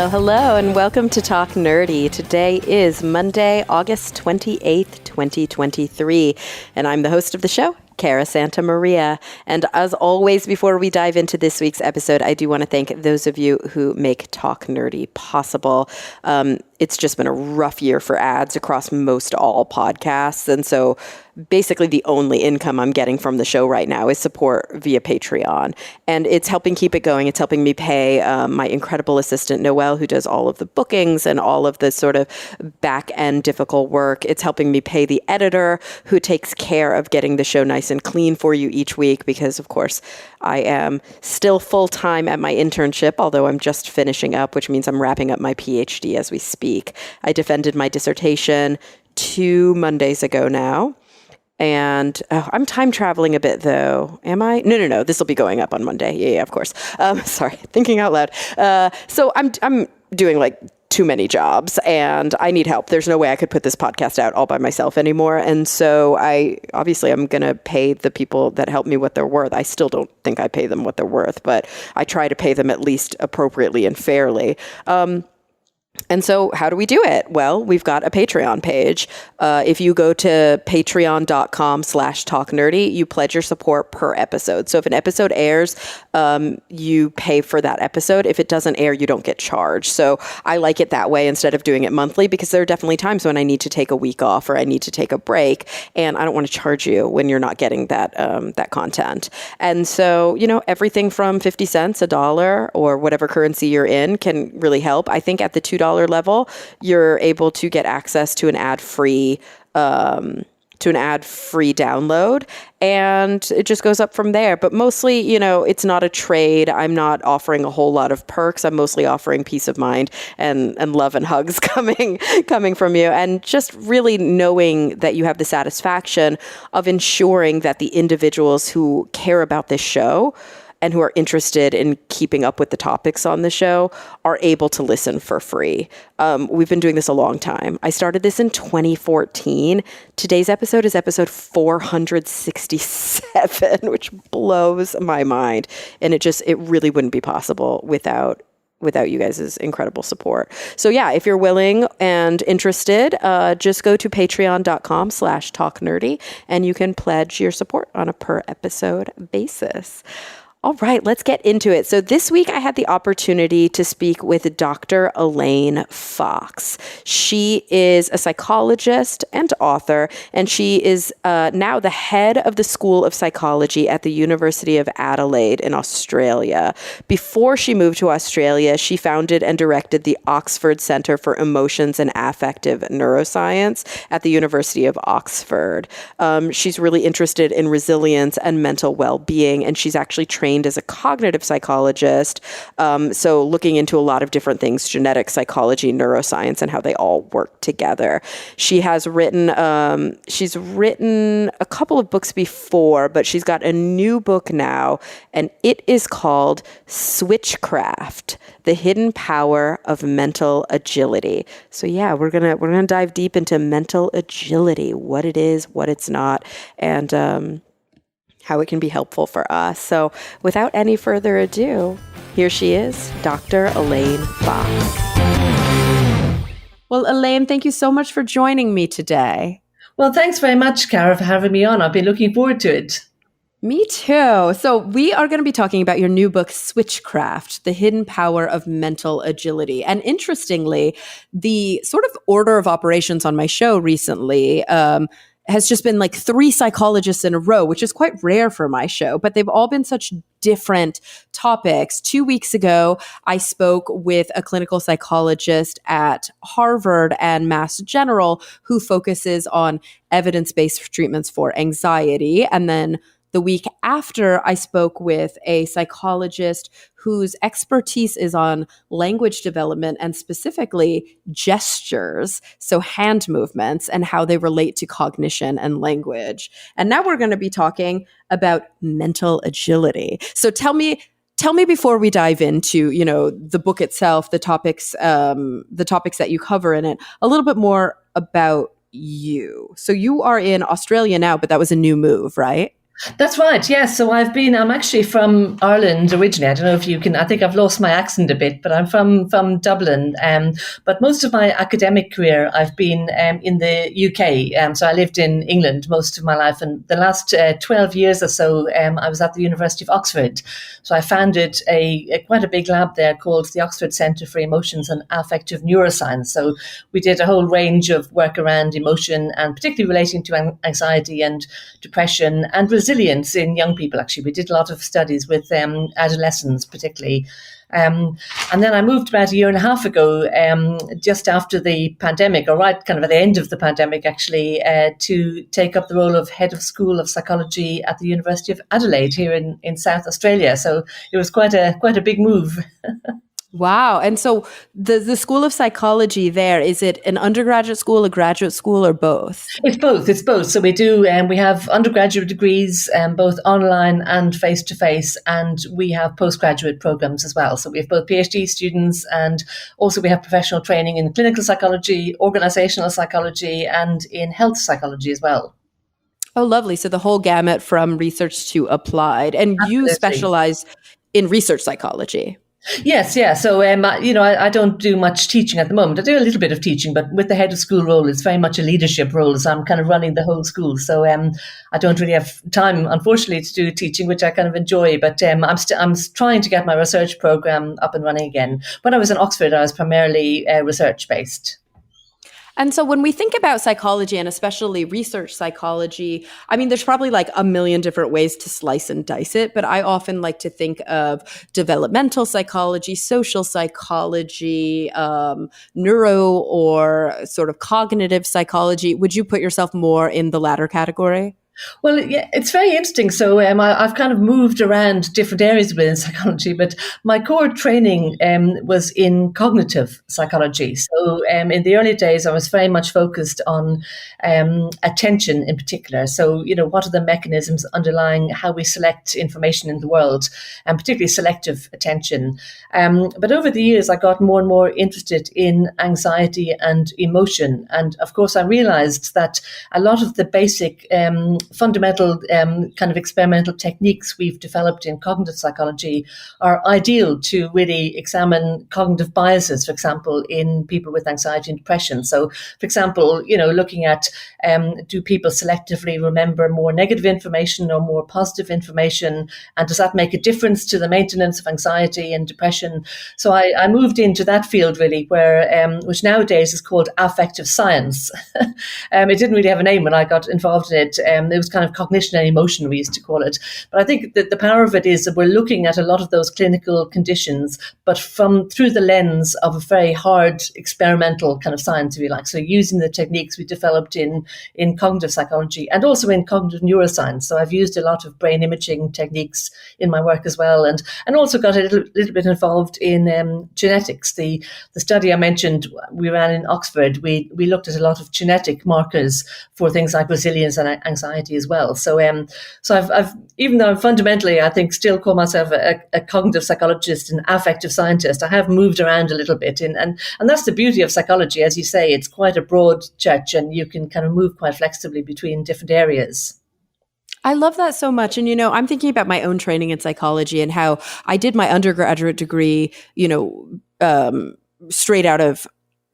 Well, hello and welcome to Talk Nerdy. Today is Monday, August 28th, 2023, and I'm the host of the show, Cara Santa Maria. And as always, before we dive into this week's episode, I do want to thank those of you who make Talk Nerdy possible. It's just been a rough year for ads across most all podcasts. And so basically the only income I'm getting from the show right now is support via Patreon. And it's helping keep it going. It's helping me pay my incredible assistant, Noelle, who does all of the bookings and all of the sort of back-end difficult work. It's helping me pay the editor who takes care of getting the show nice and clean for you each week because, of course, I am still full-time at my internship, although I'm just finishing up, which means I'm wrapping up my PhD as we speak. I defended my dissertation 2 Mondays ago now. And I'm time traveling a bit, though. Am I? No. This will be going up on Monday. Yeah, of course. Sorry, thinking out loud. So I'm doing like too many jobs and I need help. There's no way I could put this podcast out all by myself anymore. And so I'm going to pay the people that help me what they're worth. I still don't think I pay them what they're worth, but I try to pay them at least appropriately and fairly. And so how do we do it? Well, we've got a Patreon page. If you go to patreon.com/talknerdy, you pledge your support per episode. So if an episode airs, you pay for that episode. If it doesn't air, you don't get charged. So I like it that way instead of doing it monthly because there are definitely times when I need to take a week off or I need to take a break and I don't want to charge you when you're not getting that content. And so, everything from 50 cents, $1 or whatever currency you're in can really help. I think at the $2 level, you're able to get access to an ad-free download, and it just goes up from there. But mostly, it's not a trade. I'm not offering a whole lot of perks. I'm mostly offering peace of mind and love and hugs coming from you, and just really knowing that you have the satisfaction of ensuring that the individuals who care about this show and who are interested in keeping up with the topics on the show are able to listen for free. We've been doing this a long time. I started this in 2014. Today's episode is episode 467, which blows my mind. And it really wouldn't be possible without you guys' incredible support. So yeah, if you're willing and interested, just go to patreon.com/talknerdy and you can pledge your support on a per episode basis. All right, let's get into it. So this week I had the opportunity to speak with Dr. Elaine Fox. She is a psychologist and author, and she is now the head of the School of Psychology at the University of Adelaide in Australia. Before she moved to Australia, she founded and directed the Oxford Centre for Emotions and Affective Neuroscience at the University of Oxford. She's really interested in resilience and mental well-being, and she's actually trained as a cognitive psychologist, so looking into a lot of different things, genetic psychology, neuroscience, and how they all work together. She's written a couple of books before, but she's got a new book now, and it is called Switchcraft: The Hidden Power of Mental Agility. So yeah, we're gonna dive deep into mental agility, what it is, what it's not, and how it can be helpful for us. So without any further ado, here she is, Dr. Elaine Fox. Well, Elaine, thank you so much for joining me today. Well, thanks very much, Cara, for having me on. I've been looking forward to it. Me too. So we are going to be talking about your new book, Switchcraft: The Hidden Power of Mental Agility. And interestingly, the sort of order of operations on my show recently has just been like 3 psychologists in a row, which is quite rare for my show, but they've all been such different topics. 2 weeks ago, I spoke with a clinical psychologist at Harvard and Mass General who focuses on evidence-based treatments for anxiety. And then the week after, I spoke with a psychologist whose expertise is on language development and specifically gestures, so hand movements and how they relate to cognition and language. And now we're going to be talking about mental agility. So tell me before we dive into, the book itself, the topics that you cover in it, a little bit more about you. So you are in Australia now, but that was a new move, right? That's right. Yes. So I'm actually from Ireland originally. I don't know if you can, I think I've lost my accent a bit, but I'm from Dublin. But most of my academic career, I've been in the UK. So I lived in England most of my life. And the last 12 years or so, I was at the University of Oxford. So I founded quite a big lab there called the Oxford Centre for Emotions and Affective Neuroscience. So we did a whole range of work around emotion and particularly relating to anxiety and depression and resilience in young people. Actually, we did a lot of studies with adolescents, particularly. Um, and then I moved about a year and a half ago, just after the pandemic, or right kind of at the end of the pandemic, actually, to take up the role of head of school of psychology at the University of Adelaide here in South Australia. So it was quite a big move. Wow. And so the School of Psychology there, is it an undergraduate school, a graduate school, or both? It's both. It's both. So we have undergraduate degrees, both online and face to face, and we have postgraduate programs as well. So we have both PhD students, and also we have professional training in clinical psychology, organizational psychology, and in health psychology as well. Oh, lovely. So the whole gamut from research to applied. And you Absolutely. specialize in research psychology. Yes, yeah. So, I don't do much teaching at the moment. I do a little bit of teaching, but with the head of school role, it's very much a leadership role. So I'm kind of running the whole school. So, I don't really have time, unfortunately, to do teaching, which I kind of enjoy. But I'm trying to get my research program up and running again. When I was in Oxford, I was primarily research based. And so when we think about psychology and especially research psychology, I mean, there's probably like a million different ways to slice and dice it, but I often like to think of developmental psychology, social psychology, neuro or sort of cognitive psychology. Would you put yourself more in the latter category? Well, yeah, it's very interesting. So I've kind of moved around different areas within psychology, but my core training was in cognitive psychology. So in the early days, I was very much focused on attention in particular. So, what are the mechanisms underlying how we select information in the world, and particularly selective attention. But over the years, I got more and more interested in anxiety and emotion. And of course, I realized that a lot of the basic fundamental kind of experimental techniques we've developed in cognitive psychology are ideal to really examine cognitive biases, for example, in people with anxiety and depression. So, for example, looking at do people selectively remember more negative information or more positive information, and does that make a difference to the maintenance of anxiety and depression? So I moved into that field really, where which nowadays is called affective science. It didn't really have a name when I got involved in it. It was kind of cognition and emotion, we used to call it. But I think that the power of it is that we're looking at a lot of those clinical conditions, but through the lens of a very hard experimental kind of science, if you like. So using the techniques we developed in cognitive psychology and also in cognitive neuroscience. So I've used a lot of brain imaging techniques in my work as well, and also got a little bit involved in genetics. The study I mentioned we ran in Oxford, we looked at a lot of genetic markers for things like resilience and anxiety as well. So I've even though I'm fundamentally, I think, still call myself a cognitive psychologist and affective scientist, I have moved around a little bit, and that's the beauty of psychology, as you say. It's quite a broad church, and you can kind of move quite flexibly between different areas. I love that so much. And, I'm thinking about my own training in psychology and how I did my undergraduate degree,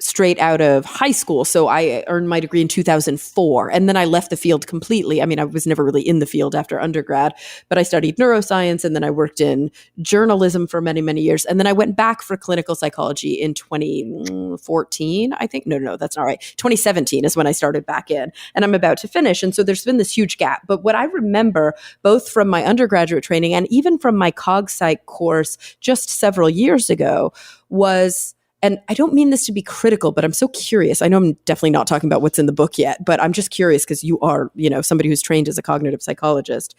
straight out of high school. So I earned my degree in 2004, and then I left the field completely. I mean, I was never really in the field after undergrad, but I studied neuroscience, and then I worked in journalism for many, many years. And then I went back for clinical psychology in 2014, I think. No, that's not right. 2017 is when I started back in, and I'm about to finish. And so there's been this huge gap. But what I remember both from my undergraduate training and even from my cog psych course just several years ago was, and I don't mean this to be critical, but I'm so curious. I know I'm definitely not talking about what's in the book yet, but I'm just curious because you are, somebody who's trained as a cognitive psychologist.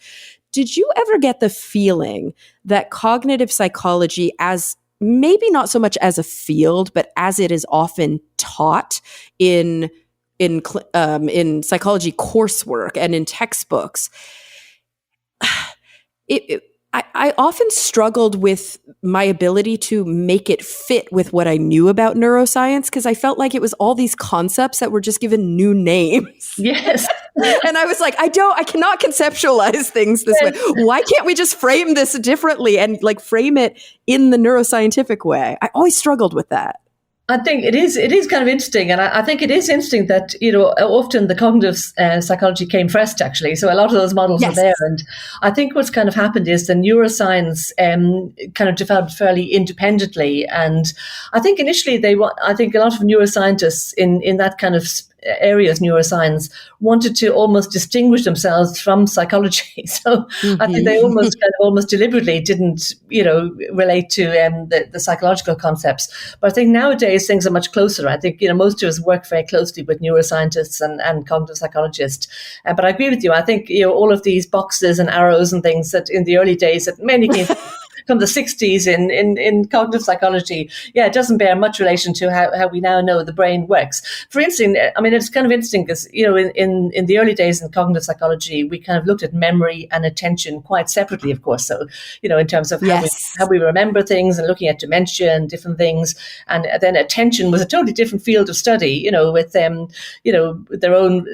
Did you ever get the feeling that cognitive psychology, as maybe not so much as a field, but as it is often taught in psychology coursework and in textbooks, I often struggled with my ability to make it fit with what I knew about neuroscience, because I felt like it was all these concepts that were just given new names. Yes. And I was like, I cannot conceptualize things this way. Why can't we just frame this differently and like frame it in the neuroscientific way? I always struggled with that. I think it is kind of interesting, and I think it is interesting that often the cognitive psychology came first, actually. So a lot of those models are there, and I think what's kind of happened is the neuroscience kind of developed fairly independently, and I think initially I think a lot of neuroscientists in that kind of areas, neuroscience, wanted to almost distinguish themselves from psychology. So I think they almost deliberately didn't, relate to the psychological concepts. But I think nowadays things are much closer. I think, most of us work very closely with neuroscientists and cognitive psychologists. But I agree with you. I think, all of these boxes and arrows and things that in the early days that mainly came from the 60s in cognitive psychology, it doesn't bear much relation to how we now know the brain works. For instance, I mean, it's kind of interesting because, in the early days in cognitive psychology, we kind of looked at memory and attention quite separately, of course. So, in terms of how we remember things and looking at dementia and different things. And then attention was a totally different field of study, with them, their own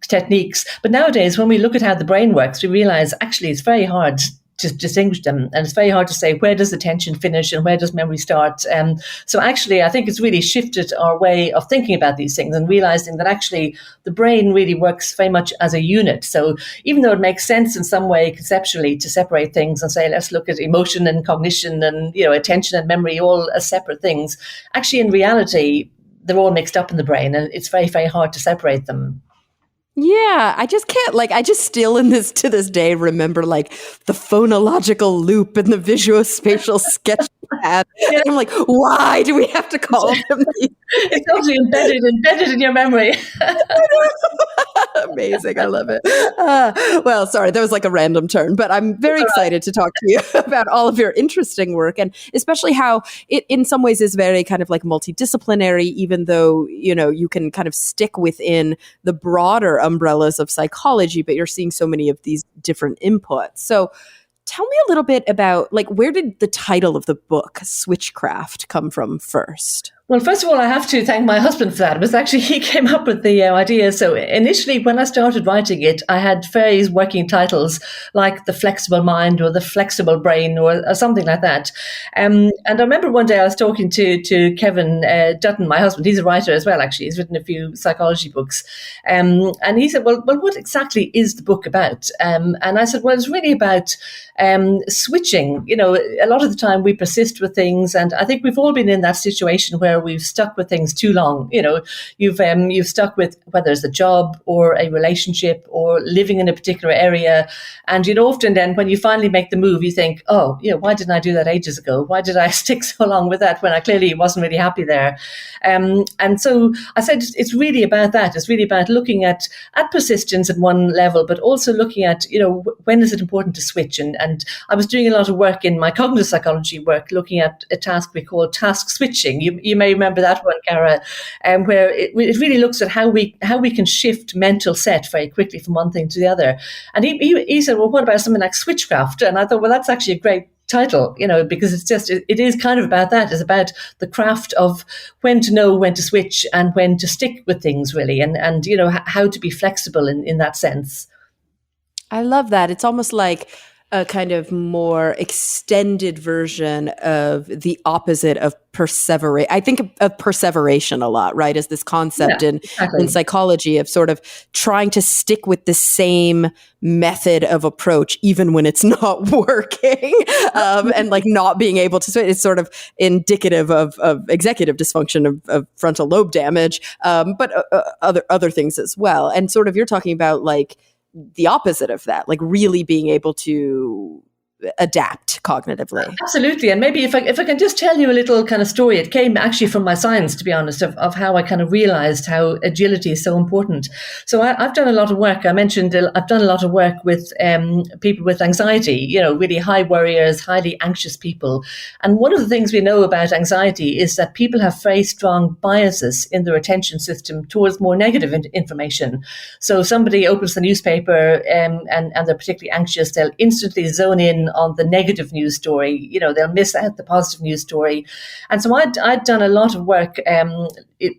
techniques. But nowadays, when we look at how the brain works, we realize actually it's very hard to distinguish them. And it's very hard to say where does attention finish and where does memory start. So actually, I think it's really shifted our way of thinking about these things and realizing that actually the brain really works very much as a unit. So even though it makes sense in some way conceptually to separate things and say, let's look at emotion and cognition and, attention and memory all as separate things, actually in reality, they're all mixed up in the brain and it's very, very hard to separate them. Yeah, I just can't, I just still to this day remember the phonological loop and the visuospatial sketch pad. Yeah. I'm like, why do we have to call them these? It's also embedded in your memory. Amazing. I love it. Well, sorry, that was a random turn, but I'm very excited to talk to you about all of your interesting work and especially how it in some ways is very kind of multidisciplinary, even though, you can kind of stick within the broader umbrellas of psychology, but you're seeing so many of these different inputs. So tell me a little bit about where did the title of the book, Switchcraft, come from first? Well, first of all, I have to thank my husband for that. It was actually, he came up with the idea. So initially, when I started writing it, I had various working titles like The Flexible Mind or The Flexible Brain or something like that. And I remember one day I was talking to Kevin Dutton, my husband. He's a writer as well, actually. He's written a few psychology books. And he said, well, what exactly is the book about? And I said, well, it's really about switching. A lot of the time we persist with things. And I think we've all been in that situation where we've stuck with things too long. You've stuck with whether it's a job or a relationship or living in a particular area. And, often then when you finally make the move, you think, oh, why didn't I do that ages ago? Why did I stick so long with that when I clearly wasn't really happy there? And so I said, it's really about that. It's really about looking at persistence at one level, but also looking at, when is it important to switch? And I was doing a lot of work in my cognitive psychology work, looking at a task we call task switching. You may remember that one, Cara, where it really looks at how we can shift mental set very quickly from one thing to the other. And he said, well, what about something like Switchcraft? And I thought, well, that's actually a great title, because it is kind of about that. It's about the craft of when to know when to switch and when to stick with things, really, and how to be flexible in that sense. I love that. It's almost like a kind of more extended version of the opposite of perseverate. I think of perseveration a lot, right? As this concept in psychology of sort of trying to stick with the same method of approach, even when it's not working, and not being able to. So it's sort of indicative of executive dysfunction, of frontal lobe damage, but other things as well. And sort of you're talking about the opposite of that, really being able to adapt cognitively. Absolutely. And maybe if I can just tell you a little kind of story, it came actually from my science, to be honest, of how I kind of realized how agility is so important. So I've done a lot of work. I mentioned I've done a lot of work with people with anxiety, really high worriers, highly anxious people. And one of the things we know about anxiety is that people have very strong biases in their attention system towards more negative information. So somebody opens the newspaper and they're particularly anxious, they'll instantly zone in in on the negative news story. They'll miss out the positive news story. And so I'd done a lot of work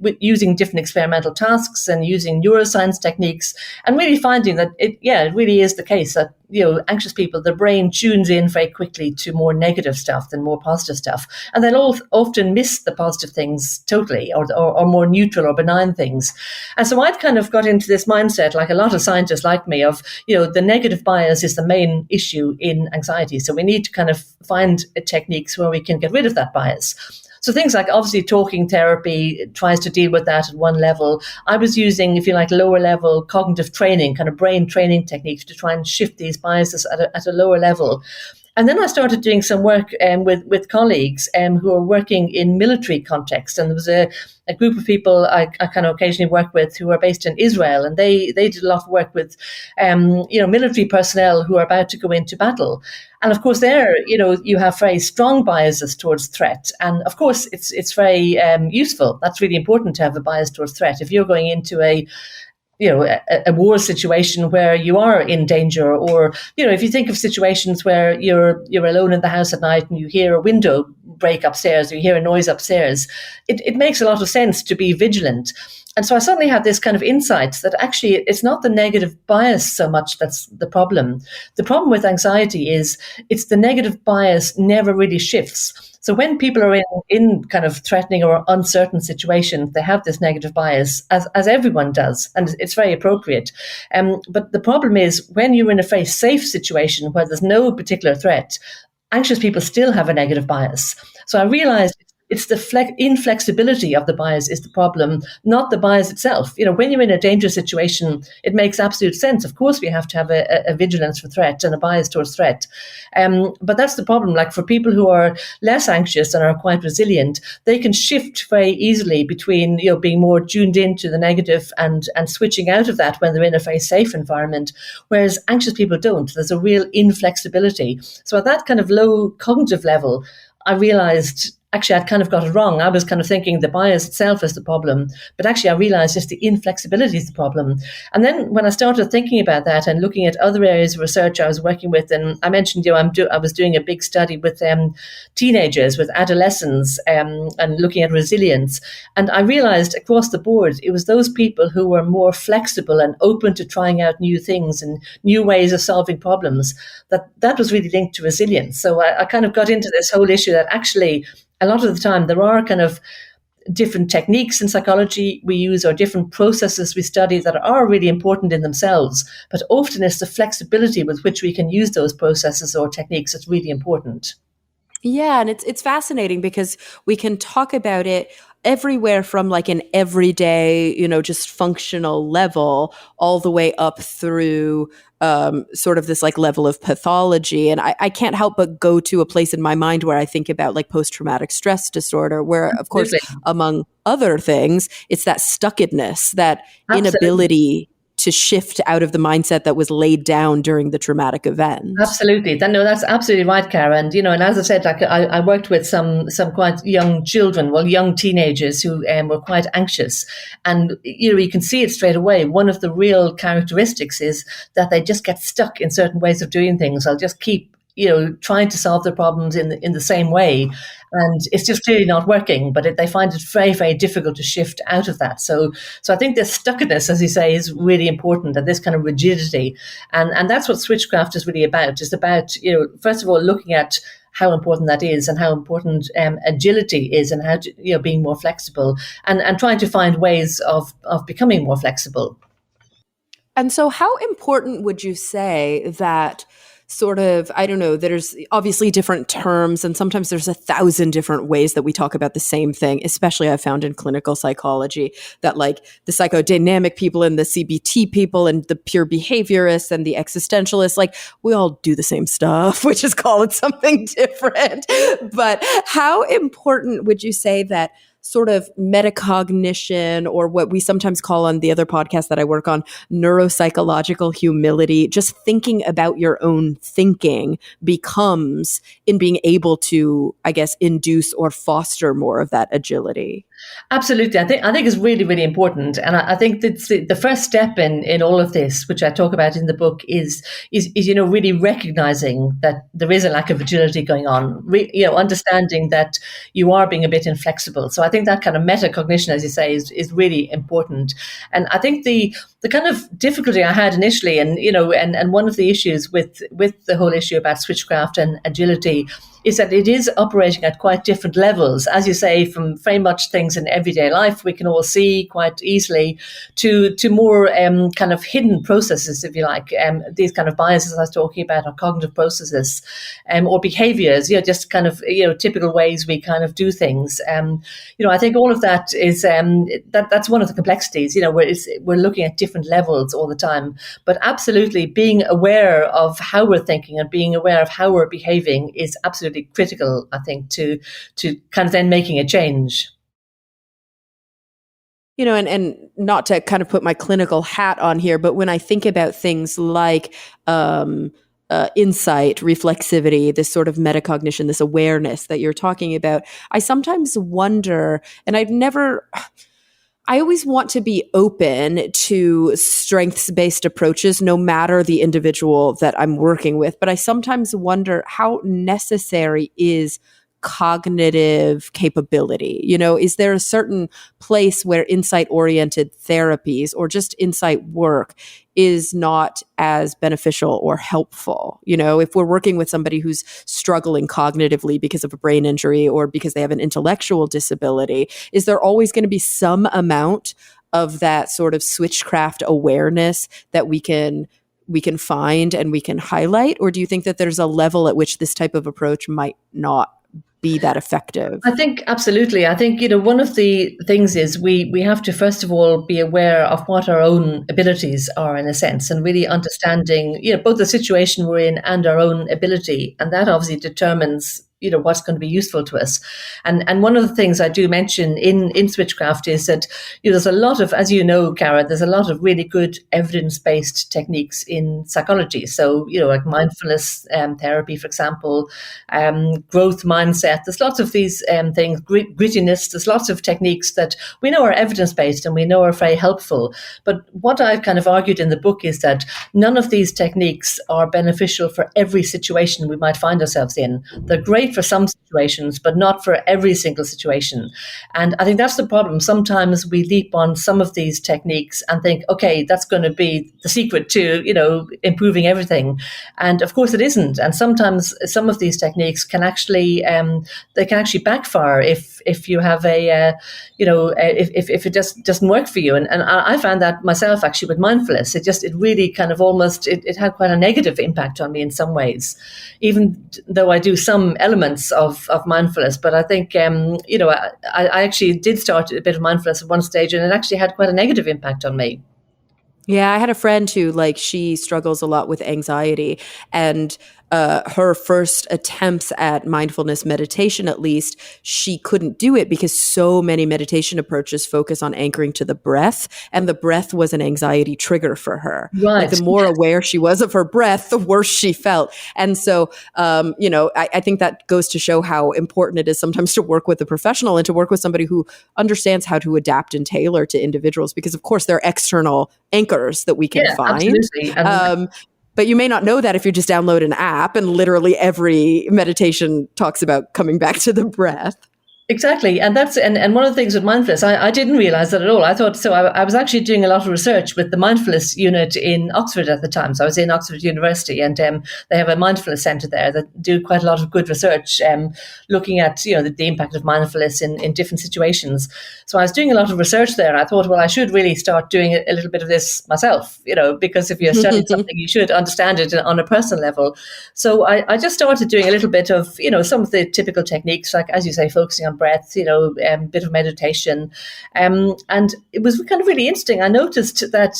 with using different experimental tasks and using neuroscience techniques, and really finding that it really is the case that anxious people, their brain tunes in very quickly to more negative stuff than more positive stuff, and they'll often miss the positive things totally, or more neutral or benign things. And so I'd kind of got into this mindset, like a lot of scientists like me, of the negative bias is the main issue in anxiety, so we need to kind of find techniques where we can get rid of that bias. So things like, obviously, talking therapy tries to deal with that at one level. I was using, if you like, lower level cognitive training, kind of brain training techniques to try and shift these biases at a lower level. And then I started doing some work with colleagues who are working in military context. And there was a group of people I kind of occasionally work with who are based in Israel. And they did a lot of work with, military personnel who are about to go into battle. And of course, there, you have very strong biases towards threat. And of course, it's very useful. That's really important to have a bias towards threat. If you're going into a war situation where you are in danger, or, if you think of situations where you're alone in the house at night and you hear a window break upstairs, or you hear a noise upstairs, it makes a lot of sense to be vigilant. And so I suddenly had this kind of insight that actually it's not the negative bias so much that's the problem. The problem with anxiety is it's the negative bias never really shifts. So when people are in kind of threatening or uncertain situations, they have this negative bias, as everyone does, and it's very appropriate. But the problem is when you're in a very safe situation where there's no particular threat, anxious people still have a negative bias. So I realized it's the inflexibility of the bias is the problem, not the bias itself. When you're in a dangerous situation, it makes absolute sense. Of course, we have to have a vigilance for threat and a bias towards threat. But that's the problem. Like for people who are less anxious and are quite resilient, they can shift very easily between being more tuned into the negative and switching out of that when they're in a very safe environment, whereas anxious people don't. There's a real inflexibility. So at that kind of low cognitive level, I realized actually I'd kind of got it wrong. I was kind of thinking the bias itself is the problem, but actually I realized just the inflexibility is the problem. And then when I started thinking about that and looking at other areas of research I was working with, and I mentioned, I was doing a big study with teenagers, with adolescents, and looking at resilience. And I realized across the board, it was those people who were more flexible and open to trying out new things and new ways of solving problems, that was really linked to resilience. So I kind of got into this whole issue that actually a lot of the time there are kind of different techniques in psychology we use or different processes we study that are really important in themselves, but often it's the flexibility with which we can use those processes or techniques that's really important. Yeah, and it's fascinating because we can talk about it everywhere from like an everyday, just functional level all the way up through sort of this like level of pathology. And I can't help but go to a place in my mind where I think about like post-traumatic stress disorder, where of course, among other things, it's that stuckedness, that inability to shift out of the mindset that was laid down during the traumatic event. Absolutely. No, that's absolutely right, Cara. And, and as I said, like I worked with some quite young children, young teenagers who were quite anxious. And, you can see it straight away. One of the real characteristics is that they just get stuck in certain ways of doing things. They'll just keep trying to solve their problems in the same way. And it's just clearly not working, but they find it very, very difficult to shift out of that. So I think this stuckedness, as you say, is really important, and this kind of rigidity. And that's what Switchcraft is really about. It's about, first of all, looking at how important that is and how important agility is, and how to, being more flexible and trying to find ways of becoming more flexible. And so how important would you say that sort of, I don't know, there's obviously different terms, and sometimes there's 1,000 different ways that we talk about the same thing, especially I've found in clinical psychology, that like the psychodynamic people and the CBT people and the pure behaviorists and the existentialists, like we all do the same stuff, we just call it something different. But how important would you say that sort of metacognition, or what we sometimes call on the other podcast that I work on, neuropsychological humility, just thinking about your own thinking, becomes in being able to, I guess, induce or foster more of that agility? Absolutely. I think it's really, really important. And I think that's the first step in all of this, which I talk about in the book, is really recognizing that there is a lack of agility going on, understanding that you are being a bit inflexible. So I think that kind of metacognition, as you say, is really important. And I think the kind of difficulty I had initially, and one of the issues with the whole issue about switchcraft and agility, is that it is operating at quite different levels, as you say, from very much things in everyday life we can all see quite easily, to more kind of hidden processes, if you like. These kind of biases I was talking about are cognitive processes, or behaviors, just kind of typical ways we kind of do things. I think all of that is that's one of the complexities. Where we're looking at different levels all the time, but absolutely being aware of how we're thinking and being aware of how we're behaving is absolutely critical, I think, to kind of then making a change. And not to kind of put my clinical hat on here, but when I think about things like insight, reflexivity, this sort of metacognition, this awareness that you're talking about, I sometimes wonder, and I always want to be open to strengths-based approaches, no matter the individual that I'm working with. But I sometimes wonder, how necessary is cognitive capability? Is there a certain place where insight-oriented therapies or just insight work is not as beneficial or helpful? If we're working with somebody who's struggling cognitively because of a brain injury or because they have an intellectual disability, is there always going to be some amount of that sort of switchcraft awareness that we can find and we can highlight? Or do you think that there's a level at which this type of approach might not be that effective? I think absolutely. I think, one of the things is we have to first of all be aware of what our own abilities are, in a sense, and really understanding, both the situation we're in and our own ability. And that obviously determines what's going to be useful to us. And one of the things I do mention in Switchcraft is that there's a lot of, as you know, Cara, there's a lot of really good evidence-based techniques in psychology. So like mindfulness therapy, for example, growth mindset. There's lots of these things, grittiness. There's lots of techniques that we know are evidence-based and we know are very helpful. But what I've kind of argued in the book is that none of these techniques are beneficial for every situation we might find ourselves in. They're great for some situations, but not for every single situation. And I think that's the problem. Sometimes we leap on some of these techniques and think, okay, that's going to be the secret to, improving everything. And of course it isn't. And sometimes some of these techniques can actually, they can actually backfire if you have if it just doesn't work for you. And I found that myself actually with mindfulness. It really kind of almost, it had quite a negative impact on me in some ways, even though I do some elements of mindfulness. But I think, I actually did start a bit of mindfulness at one stage, and it actually had quite a negative impact on me. Yeah, I had a friend who, she struggles a lot with anxiety, and her first attempts at mindfulness meditation, at least, she couldn't do it because so many meditation approaches focus on anchoring to the breath, and the breath was an anxiety trigger for her. Right. The more aware she was of her breath, the worse she felt. And so, I think that goes to show how important it is sometimes to work with a professional and to work with somebody who understands how to adapt and tailor to individuals, because of course there are external anchors that we can find. Absolutely. But you may not know that if you just download an app and literally every meditation talks about coming back to the breath. Exactly. And that's and one of the things with mindfulness, I didn't realize that at all. I thought so. I was actually doing a lot of research with the mindfulness unit in Oxford at the time. So I was in Oxford University, and they have a mindfulness center there that do quite a lot of good research, looking at the impact of mindfulness in different situations. So I was doing a lot of research there, and I thought, well, I should really start doing a little bit of this myself, because if you're studying something, you should understand it on a personal level. So I just started doing a little bit of some of the typical techniques, like, as you say, focusing on breath, bit of meditation. And it was kind of really interesting. I noticed that,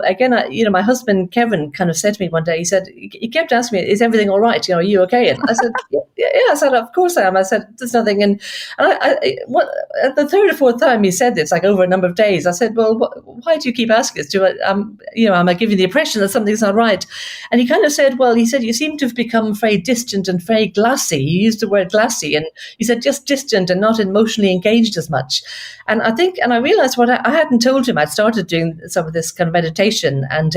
again, my husband, Kevin, kind of said to me one day, he kept asking me, is everything all right? Are you okay? And I said, yeah, I said, of course I am. I said, there's nothing. And at the third or fourth time he said this, like over a number of days, I said, well, why do you keep asking this? Am I giving the impression that something's not right? And he kind of said, well, you seem to have become very distant and very glassy. He used the word glassy, and he said, just distant and and not emotionally engaged as much. And I realized what I hadn't told him. I'd started doing some of this kind of meditation, and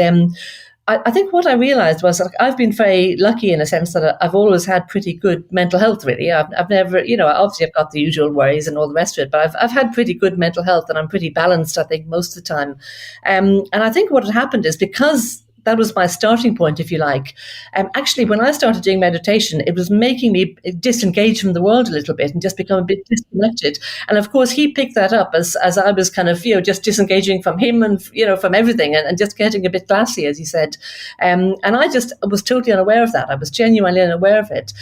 I think what I realized was, like, I've been very lucky in a sense that I've always had pretty good mental health, really. I've never, obviously I've got the usual worries and all the rest of it, but I've had pretty good mental health, and I'm pretty balanced, I think, most of the time. And I think what had happened is, because that was my starting point, if you like. Actually, when I started doing meditation, it was making me disengage from the world a little bit and just become a bit disconnected. And of course, he picked that up as I was kind of, just disengaging from him and, from everything, and just getting a bit glassy, as he said. And I just was totally unaware of that. I was genuinely unaware of it.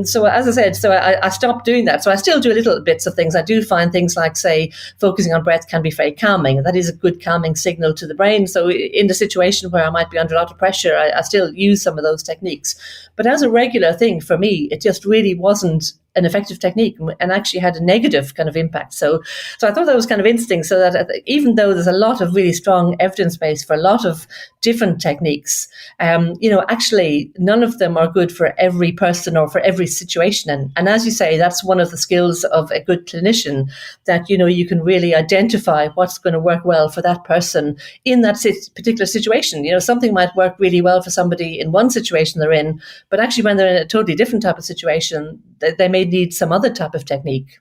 So as I said, I stopped doing that. So I still do little bits of things. I do find things like, say, focusing on breath can be very calming. That is a good calming signal to the brain. So in the situation where I might be under a lot of pressure, I still use some of those techniques. But as a regular thing for me, it just really wasn't an effective technique, and actually had a negative kind of impact. So I thought that was kind of interesting. So that even though there's a lot of really strong evidence base for a lot of different techniques, actually none of them are good for every person or for every situation. And as you say, that's one of the skills of a good clinician, that you can really identify what's going to work well for that person in that particular situation. Something might work really well for somebody in one situation they're in, but actually when they're in a totally different type of situation, they may need some other type of technique.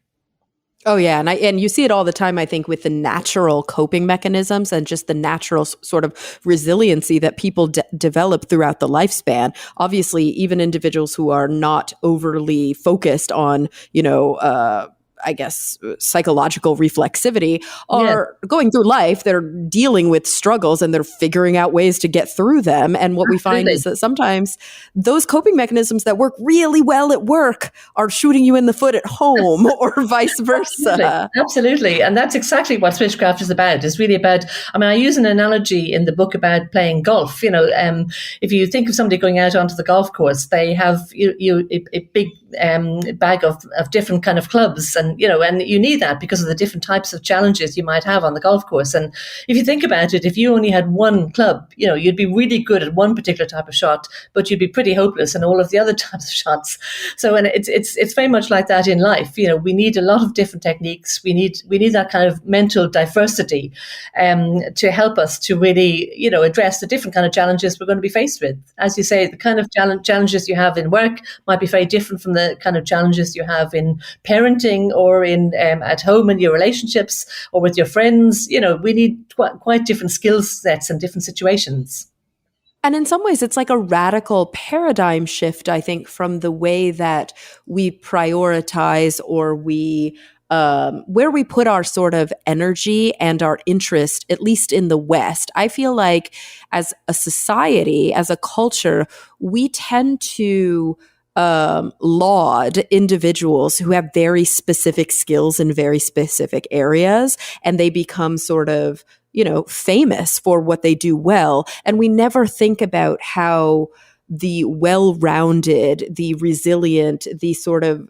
Oh yeah, and you see it all the time, I think, with the natural coping mechanisms and just the natural sort of resiliency that people develop throughout the lifespan. Obviously, even individuals who are not overly focused on, I guess, psychological reflexivity are going through life. They're dealing with struggles and they're figuring out ways to get through them. And what we find is that sometimes those coping mechanisms that work really well at work are shooting you in the foot at home or vice versa. Absolutely. And that's exactly what Switchcraft is about. It's really about, I use an analogy in the book about playing golf. If you think of somebody going out onto the golf course, they have a big bag of different kind of clubs, and you need that because of the different types of challenges you might have on the golf course. And if you think about it, if you only had one club, you'd be really good at one particular type of shot, but you'd be pretty hopeless in all of the other types of shots. So, and it's very much like that in life. We need a lot of different techniques. We need that kind of mental diversity to help us to really, address the different kind of challenges we're going to be faced with. As you say, the kind of challenges you have in work might be very different from the kind of challenges you have in parenting or in at home in your relationships or with your friends. We need quite different skill sets and different situations. And in some ways, it's like a radical paradigm shift, I think, from the way that we prioritize or where we put our sort of energy and our interest, at least in the West. I feel like as a society, as a culture, we tend to laud individuals who have very specific skills in very specific areas, and they become sort of, famous for what they do well. And we never think about how the well-rounded, the resilient, the sort of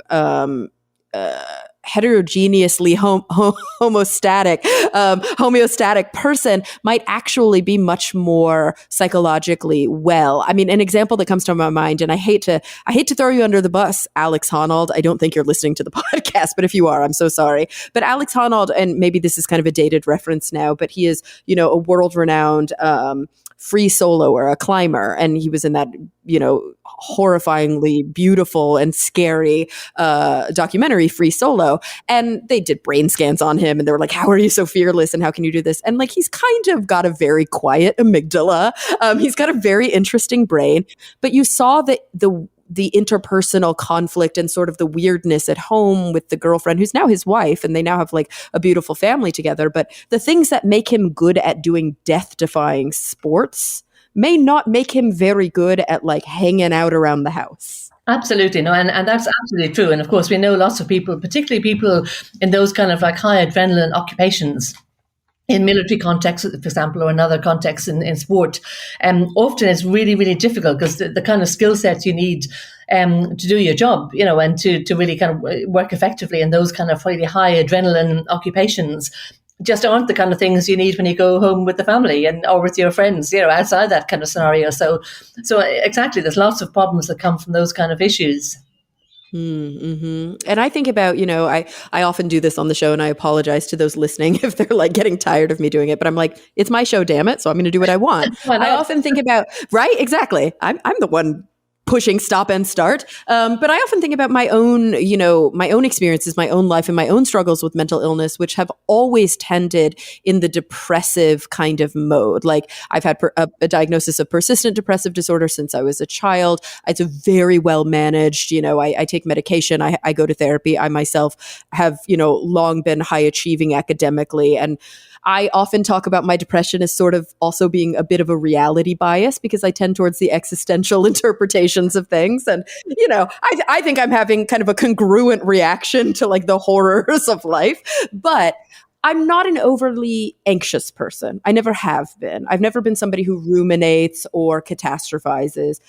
heterogeneously homeostatic person might actually be much more psychologically well. I mean, an example that comes to my mind, and I hate to throw you under the bus, Alex Honnold. I don't think you're listening to the podcast, but if you are, I'm so sorry. But Alex Honnold, and maybe this is kind of a dated reference now, but he is, a world-renowned free soloer, a climber, and he was in that, horrifyingly beautiful and scary documentary, Free Solo. And they did brain scans on him, and they were like, "How are you so fearless? And how can you do this?" And like, he's kind of got a very quiet amygdala. He's got a very interesting brain, but you saw the interpersonal conflict and sort of the weirdness at home with the girlfriend who's now his wife, and they now have like a beautiful family together. But the things that make him good at doing death-defying sports may not make him very good at like hanging out around the house. Absolutely. No, and that's absolutely true. And of course, we know lots of people, particularly people in those kind of like high adrenaline occupations, in military contexts, for example, or another context in sport. Often it's really, really difficult because the kind of skill sets you need to do your job, and to really kind of work effectively in those kind of really high adrenaline occupations just aren't the kind of things you need when you go home with the family or with your friends, outside that kind of scenario. So exactly, there's lots of problems that come from those kind of issues. Mm-hmm. And I think about, I often do this on the show, and I apologize to those listening if they're like getting tired of me doing it, but I'm like, it's my show, damn it. So I'm going to do what I want. Why I not? often think about, right? Exactly. I'm the one pushing stop and start. But I often think about my own, my own experiences, my own life, and my own struggles with mental illness, which have always tended in the depressive kind of mode. Like I've had a diagnosis of persistent depressive disorder since I was a child. It's a very well managed, I take medication, I go to therapy. I myself have, long been high achieving academically. And I often talk about my depression as sort of also being a bit of a reality bias because I tend towards the existential interpretations of things. And, I think I'm having kind of a congruent reaction to like the horrors of life. But I'm not an overly anxious person. I never have been. I've never been somebody who ruminates or catastrophizes.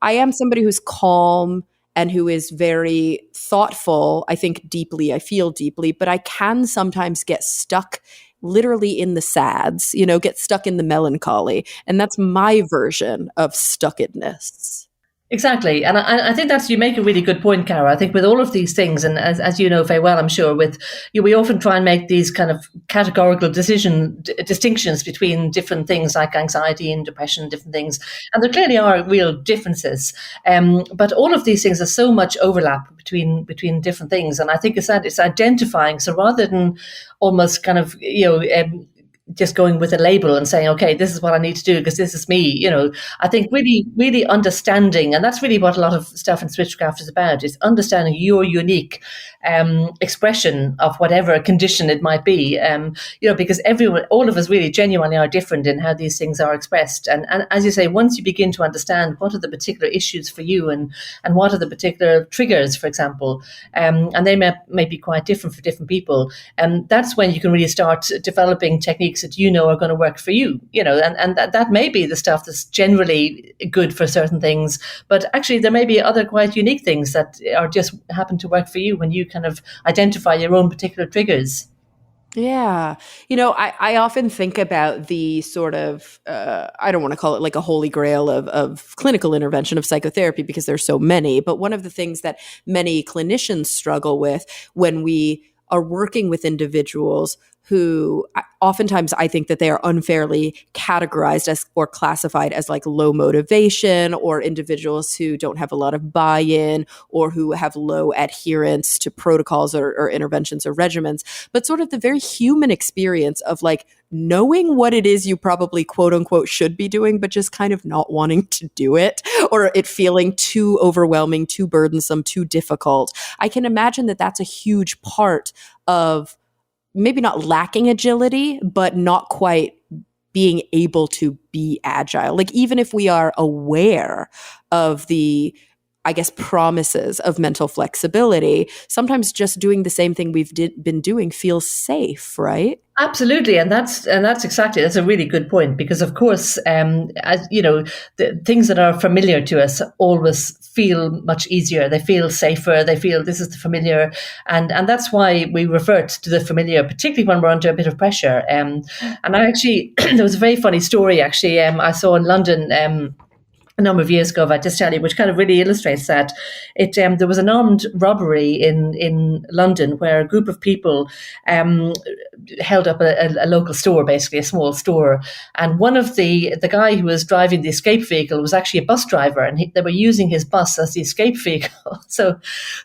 I am somebody who's calm and who is very thoughtful. I think deeply, I feel deeply, but I can sometimes get stuck literally in the sads, get stuck in the melancholy. And that's my version of stuckedness. Exactly. And I think that's, you make a really good point, Cara. I think with all of these things, and as you know very well, I'm sure, with you, we often try and make these kind of categorical distinctions between different things like anxiety and depression, different things. And there clearly are real differences. But all of these things, there's so much overlap between different things. And I think it's identifying. So rather than almost kind of, just going with a label and saying, okay, this is what I need to do because this is me. I think really, really understanding, and that's really what a lot of stuff in Switchcraft is about, is understanding your unique expression of whatever condition it might be. Because all of us really genuinely are different in how these things are expressed. And as you say, once you begin to understand what are the particular issues for you and what are the particular triggers, for example, and they may be quite different for different people, and that's when you can really start developing techniques that are going to work for you, and that may be the stuff that's generally good for certain things, but actually there may be other quite unique things that are just happen to work for you when you kind of identify your own particular triggers. Yeah. I often think about the sort of, I don't want to call it like a holy grail of clinical intervention of psychotherapy because there's so many, but one of the things that many clinicians struggle with when we are working with individuals who oftentimes I think that they are unfairly categorized as or classified as like low motivation, or individuals who don't have a lot of buy-in or who have low adherence to protocols or interventions or regimens, but sort of the very human experience of like knowing what it is you probably quote unquote should be doing, but just kind of not wanting to do it, or it feeling too overwhelming, too burdensome, too difficult. I can imagine that that's a huge part of maybe not lacking agility, but not quite being able to be agile. Like even if we are aware of the, I guess, promises of mental flexibility, sometimes just doing the same thing we've been doing feels safe, right? Absolutely, and that's a really good point, because of course, as you know, the things that are familiar to us always feel much easier. They feel safer. They feel this is the familiar, and that's why we revert to the familiar, particularly when we're under a bit of pressure. And I actually there was a very funny story actually I saw in London. A number of years ago, if I just tell you, which kind of really illustrates that. There was an armed robbery in London where a group of people held up a local store, basically a small store, and one of the guy who was driving the escape vehicle was actually a bus driver, and they were using his bus as the escape vehicle. So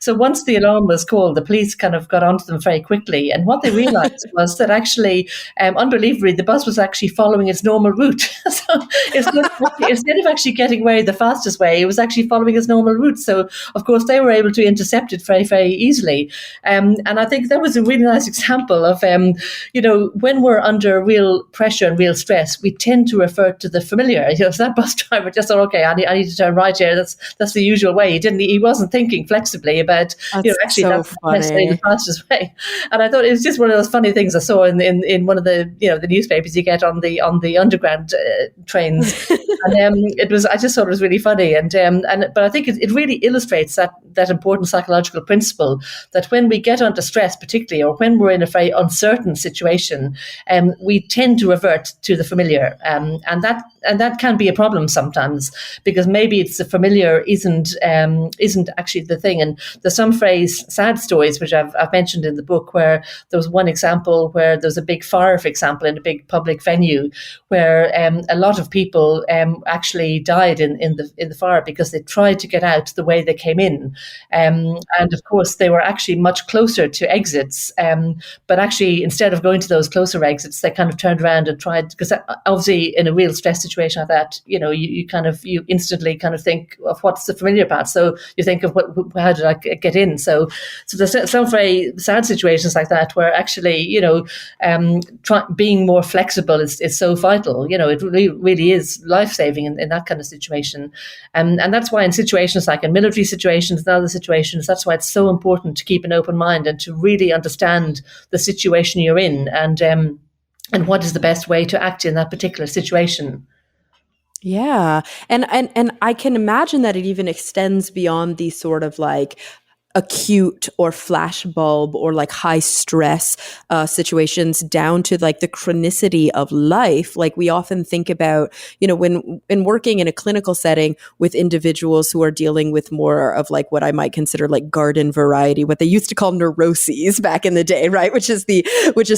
once the alarm was called, the police kind of got onto them very quickly, and what they realised was that actually, unbelievably, the bus was actually following its normal route. So instead of actually getting away the fastest way, it was actually following its normal route. So of course they were able to intercept it very, very easily. And I think that was a really nice example of, when we're under real pressure and real stress, we tend to refer to the familiar. So that bus driver just thought, okay, I need to turn right here. That's the usual way. He wasn't thinking flexibly about, actually so that's necessarily the funny. fastest way. And I thought it was just one of those funny things I saw in one of the, the newspapers you get on the underground trains lines. And it was, I just thought it was really funny. But I think it really illustrates that important psychological principle that when we get under stress, particularly, or when we're in a very uncertain situation, we tend to revert to the familiar. And that can be a problem sometimes, because maybe it's the familiar isn't actually the thing. And there's some phrase, sad stories, which I've mentioned in the book, where there was one example where there was a big fire, for example, in a big public venue, where a lot of people actually died in the fire because they tried to get out the way they came in, and of course they were actually much closer to exits, but actually instead of going to those closer exits, they kind of turned around and tried, because obviously in a real stress situation like that, you instantly kind of think of what's the familiar path. So you think of how did I get in? So there's some very sad situations like that where actually being more flexible is so vital. It really is life-saving in that kind of situation. And that's why in situations like in military situations and other situations, that's why it's so important to keep an open mind and to really understand the situation you're in, and what is the best way to act in that particular situation. Yeah. And I can imagine that it even extends beyond these sort of like acute or flashbulb or like high stress situations down to like the chronicity of life. Like we often think about, when working in a clinical setting with individuals who are dealing with more of like what I might consider like garden variety, what they used to call neuroses back in the day, right? Which is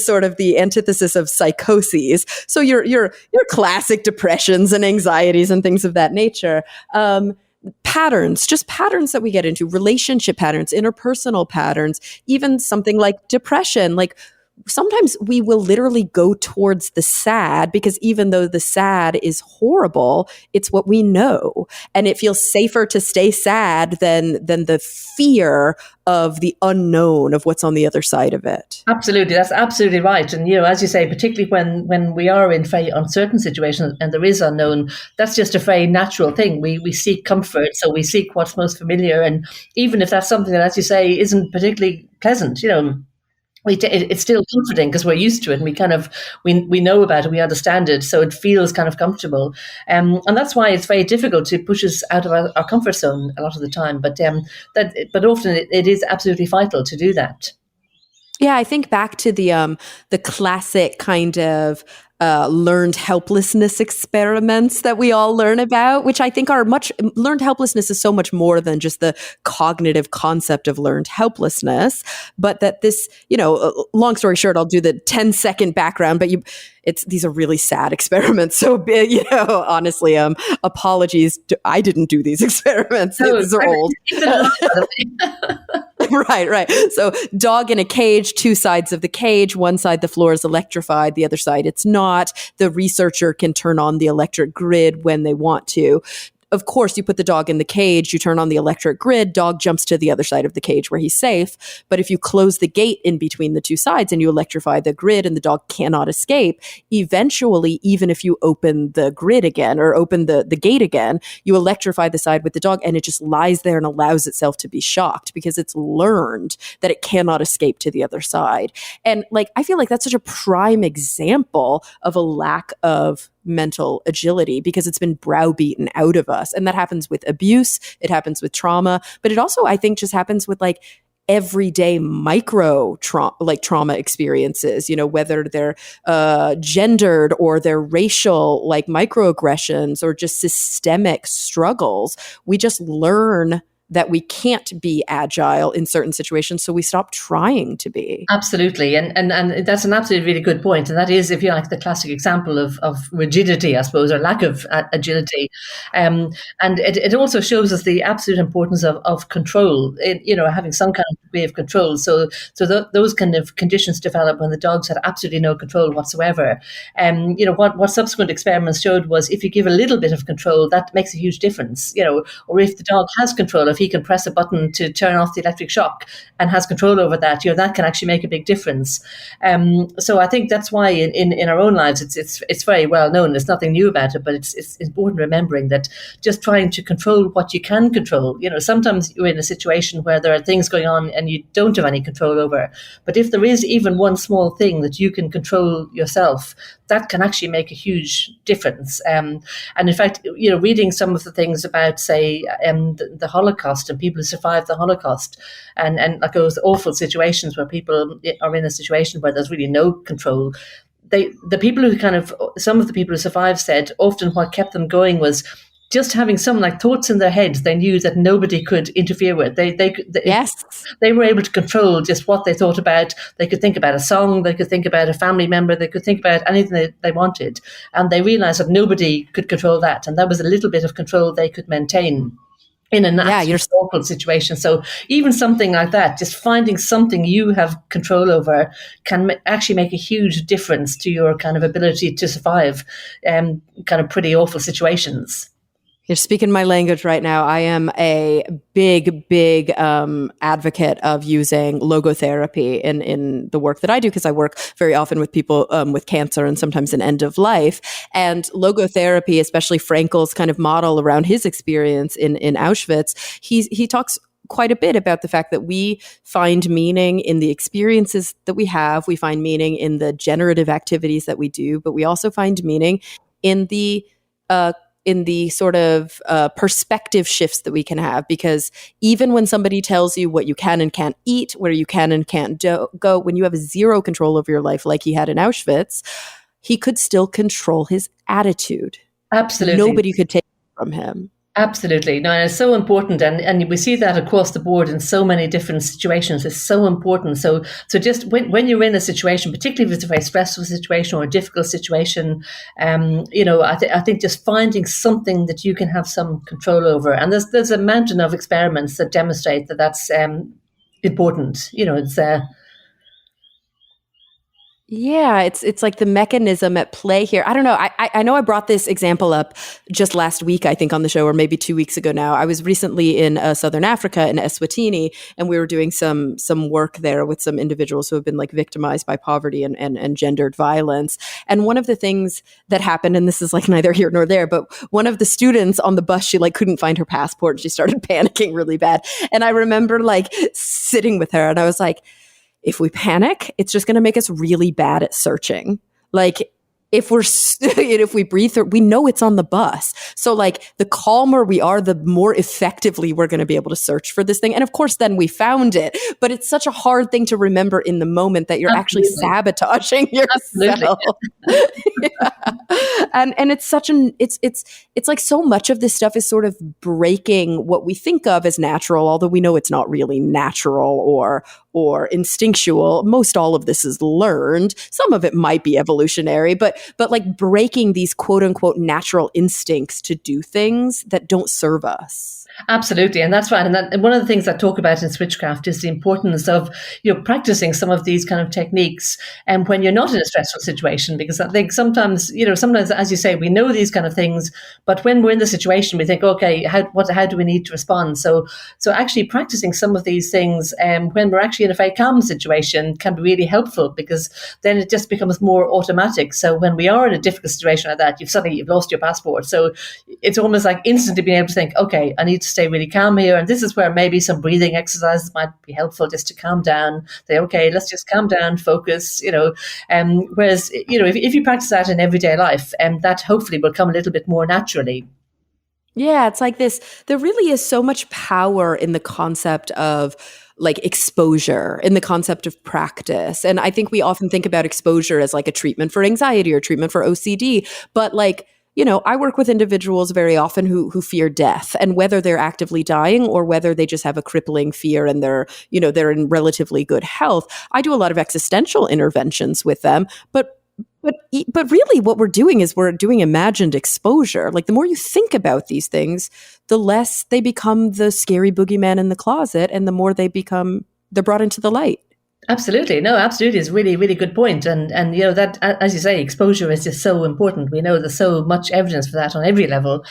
sort of the antithesis of psychoses. So your classic depressions and anxieties and things of that nature. Patterns that we get into, relationship patterns, interpersonal patterns, even something like depression. Like sometimes we will literally go towards the sad, because even though the sad is horrible, it's what we know. And it feels safer to stay sad than the fear of the unknown of what's on the other side of it. Absolutely. That's absolutely right. And, as you say, particularly when we are in very uncertain situations and there is unknown, that's just a very natural thing. We seek comfort. So we seek what's most familiar. And even if that's something that, as you say, isn't particularly pleasant, it's still comforting because we're used to it, and we know about it, we understand it, so it feels kind of comfortable, and that's why it's very difficult to push us out of our comfort zone a lot of the time. But often it is absolutely vital to do that. Yeah, I think back to the classic kind of learned helplessness experiments that we all learn about, which I think learned helplessness is so much more than just the cognitive concept of learned helplessness, but that this, long story short, I'll do the 10-second background, but these are really sad experiments. So, honestly, apologies. I didn't do these experiments. These are old. Right. So dog in a cage, two sides of the cage. One side, the floor is electrified. The other side, it's not. The researcher can turn on the electric grid when they want to. Of course, you put the dog in the cage, you turn on the electric grid, dog jumps to the other side of the cage where he's safe. But if you close the gate in between the two sides and you electrify the grid and the dog cannot escape, eventually, even if you open the grid again or open the gate again, you electrify the side with the dog and it just lies there and allows itself to be shocked because it's learned that it cannot escape to the other side. And I feel like that's such a prime example of a lack of mental agility because it's been browbeaten out of us. And that happens with abuse, it happens with trauma, but it also, I think, just happens with everyday micro trauma experiences, whether they're gendered or they're racial, like microaggressions or just systemic struggles. We just learn that we can't be agile in certain situations, so we stop trying to be. Absolutely, and that's an absolutely really good point. And that is, if you like, the classic example of rigidity, I suppose, or lack of agility. And it also shows us the absolute importance of control. Having some kind of degree of control. So those kind of conditions develop when the dogs had absolutely no control whatsoever. What subsequent experiments showed was if you give a little bit of control, that makes a huge difference. Or if the dog has control, if he can press a button to turn off the electric shock and has control over that, that can actually make a big difference. So I think that's why in our own lives, it's very well known. There's nothing new about it, but it's important remembering that just trying to control what you can control. Sometimes you're in a situation where there are things going on and you don't have any control over. But if there is even one small thing that you can control yourself, that can actually make a huge difference. And in fact, reading some of the things about, say, the Holocaust and people who survived the Holocaust, and like those awful situations where people are in a situation where there's really no control. Some of the people who survived said often what kept them going was just having some like thoughts in their heads they knew that nobody could interfere with. Yes. They were able to control just what they thought about. They could think about a song, they could think about a family member, they could think about anything they wanted. And they realized that nobody could control that. And that was a little bit of control they could maintain in an awful situation. So even something like that, just finding something you have control over can actually make a huge difference to your kind of ability to survive kind of pretty awful situations. You're speaking my language right now. I am a big advocate of using logotherapy in the work that I do, because I work very often with people with cancer and sometimes an end of life. And logotherapy, especially Frankel's kind of model around his experience in Auschwitz, he talks quite a bit about the fact that we find meaning in the experiences that we have. We find meaning in the generative activities that we do, but we also find meaning in the sort of perspective shifts that we can have. Because even when somebody tells you what you can and can't eat, where you can and can't go, when you have zero control over your life like he had in Auschwitz, he could still control his attitude. Absolutely. Nobody could take it from him. Absolutely. No, and it's so important. And we see that across the board in so many different situations. It's so important. So just when you're in a situation, particularly if it's a very stressful situation or a difficult situation, I think just finding something that you can have some control over. And there's a mountain of experiments that demonstrate that that's important. Yeah, it's like the mechanism at play here. I don't know. I know I brought this example up just last week, I think, on the show, or maybe 2 weeks ago now. I was recently in Southern Africa, in Eswatini, and we were doing some work there with some individuals who have been like victimized by poverty and gendered violence. And one of the things that happened, and this is like neither here nor there, but one of the students on the bus, she like couldn't find her passport and she started panicking really bad. And I remember like sitting with her and I was like, if we panic, it's just going to make us really bad at searching. Like if we breathe through, we know it's on the bus. So like the calmer we are, the more effectively we're going to be able to search for this thing. And of course, then we found it. But it's such a hard thing to remember in the moment that you're actually sabotaging yourself. Yeah. And it's such it's like so much of this stuff is sort of breaking what we think of as natural, although we know it's not really natural or instinctual. Most all of this is learned. Some of it might be evolutionary, but like breaking these quote unquote natural instincts to do things that don't serve us. Absolutely, and that's right. And one of the things I talk about in Switchcraft is the importance of practicing some of these kind of techniques, and when you're not in a stressful situation, because I think sometimes as you say, we know these kind of things, but when we're in the situation, we think, okay, how do we need to respond? So actually practicing some of these things, when we're actually in a very calm situation, can be really helpful, because then it just becomes more automatic. So when we are in a difficult situation like that, you've lost your passport, so it's almost like instantly being able to think, okay, I need to stay really calm here. And this is where maybe some breathing exercises might be helpful, just to calm down. Say, okay, let's just calm down, focus, whereas, if you practice that in everyday life, that hopefully will come a little bit more naturally. Yeah, it's like this. There really is so much power in the concept of like exposure, in the concept of practice. And I think we often think about exposure as like a treatment for anxiety or treatment for OCD, but like, I work with individuals very often who fear death, and whether they're actively dying or whether they just have a crippling fear and they're in relatively good health. I do a lot of existential interventions with them, but really what we're doing is we're doing imagined exposure. Like the more you think about these things, the less they become the scary boogeyman in the closet, and the more they're brought into the light. Absolutely. No, absolutely. It's really, really good point. And that, as you say, exposure is just so important. We know there's so much evidence for that on every level.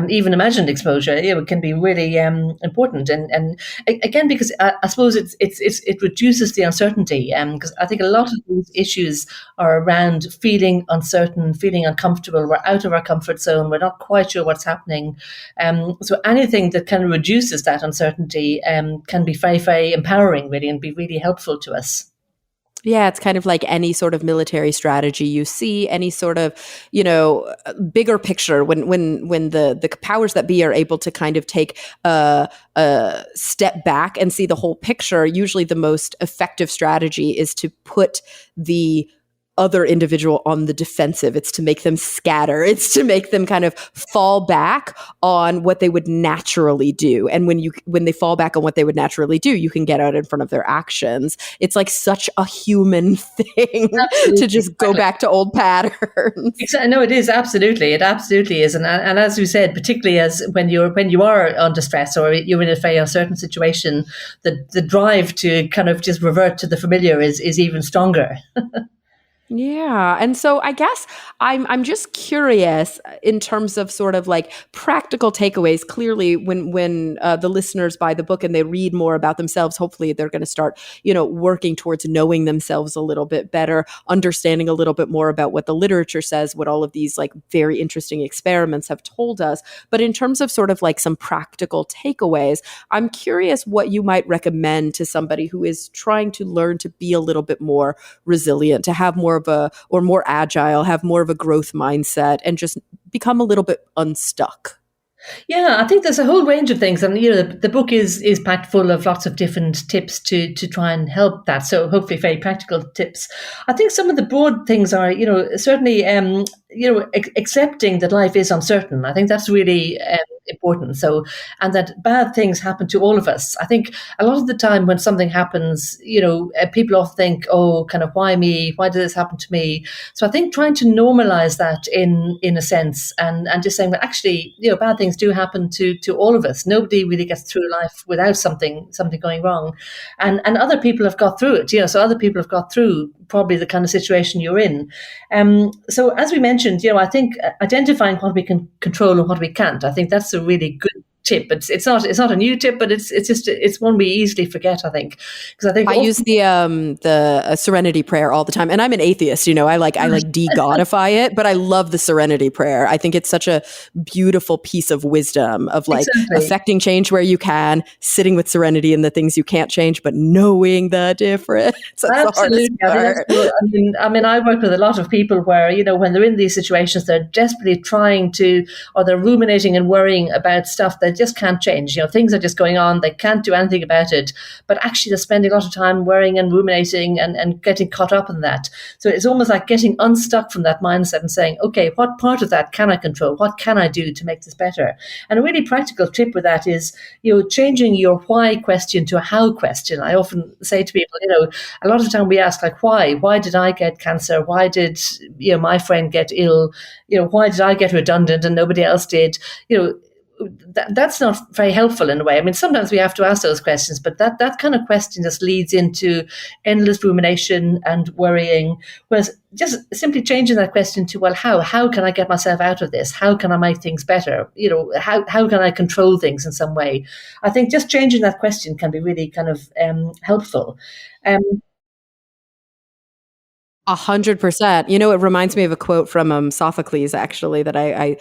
Even imagined exposure, can be really important. And again, because I suppose it reduces the uncertainty. Because I think a lot of these issues are around feeling uncertain, feeling uncomfortable. We're out of our comfort zone. We're not quite sure what's happening. So anything that kind of reduces that uncertainty can be very, very empowering, really, and be really helpful to us. Yeah, it's kind of like any sort of military strategy you see, any sort of, bigger picture when the powers that be are able to kind of take a step back and see the whole picture. Usually the most effective strategy is to put the other individual on the defensive. It's to make them scatter. It's to make them kind of fall back on what they would naturally do. And when they fall back on what they would naturally do, you can get out in front of their actions. It's like such a human thing to Absolutely. just go back to old patterns. Exactly. No, it is absolutely. It absolutely is, and as you said, particularly as when you are under stress or you're in a very uncertain situation, the drive to kind of just revert to the familiar is even stronger. Yeah. And so I guess I'm just curious in terms of sort of like practical takeaways. Clearly, when the listeners buy the book and they read more about themselves, hopefully they're going to start, working towards knowing themselves a little bit better, understanding a little bit more about what the literature says, what all of these like very interesting experiments have told us. But in terms of sort of like some practical takeaways, I'm curious what you might recommend to somebody who is trying to learn to be a little bit more resilient, to have more of a, or more agile, have more of a growth mindset, and just become a little bit unstuck. Yeah, I think there's a whole range of things, and the book is packed full of lots of different tips to try and help that. So hopefully, very practical tips. I think some of the broad things are, certainly, accepting that life is uncertain. I think that's really important. So, and that bad things happen to all of us. I think a lot of the time when something happens, people often think, oh, kind of, why me? Why did this happen to me? So I think trying to normalize that in a sense, and just saying that actually, bad things do happen to all of us. Nobody really gets through life without something going wrong, and other people have got through it. So other people have got through probably the kind of situation you're in. So as we mentioned, I think identifying what we can control and what we can't. I think that's a really good tip. It's not a new tip, but it's one we easily forget. I think because I think I use the Serenity Prayer all the time, and I'm an atheist. I like de-godify it, but I love the Serenity Prayer. I think it's such a beautiful piece of wisdom of like exactly. affecting change where you can, sitting with serenity in the things you can't change, but knowing the difference. That's the hardest Absolutely. I think part. I work with a lot of people where, when they're in these situations, they're desperately trying to, or they're ruminating and worrying about stuff they just can't change. Things are just going on. They can't do anything about it. But actually, they're spending a lot of time worrying and ruminating and getting caught up in that. So it's almost like getting unstuck from that mindset and saying, okay, what part of that can I control? What can I do to make this better? And a really practical tip with that is, changing your why question to a how question. I often say to people, a lot of time we ask like, why? Why did I get cancer? Why did my friend get ill? Why did I get redundant and nobody else did? That's not very helpful in a way. I mean, sometimes we have to ask those questions, but that kind of question just leads into endless rumination and worrying. Whereas just simply changing that question to, well, how can I get myself out of this? How can I make things better? How can I control things in some way? I think just changing that question can be really kind of helpful. Um, 100%. It reminds me of a quote from Sophocles, actually, that I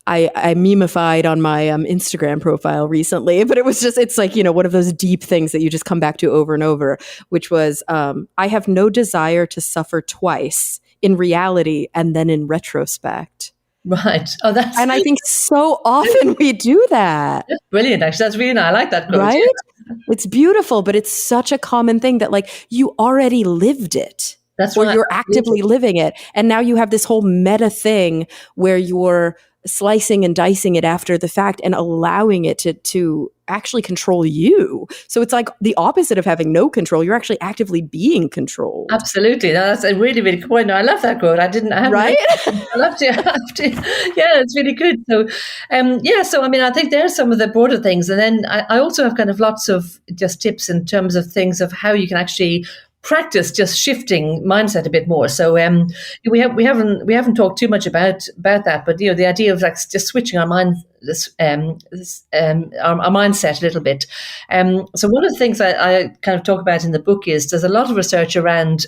memeified on my Instagram profile recently, but it's like, one of those deep things that you just come back to over and over, which was, I have no desire to suffer twice in reality and then in retrospect. right. Oh, And I think so often we do that, that's brilliant. Actually, that's really nice. I like that quote. right? Yeah. It's beautiful, but it's such a common thing that like you already lived it. That's Or right. you're actively living it. And now you have this whole meta thing where you're slicing and dicing it after the fact and allowing it to actually control you. So it's like the opposite of having no control. You're actually actively being controlled. Absolutely. No, that's a really, really good point. No, I love that quote. I haven't Right? heard it. I love to, I have to. Yeah, it's really good. So, yeah, so I mean, I think there's some of the broader things. And then I also have kind of lots of just tips in terms of things of how you can actually practice just shifting mindset a bit more. So we haven't talked too much about that, but the idea of like just switching our mind our mindset a little bit. So one of the things I kind of talk about in the book is there's a lot of research around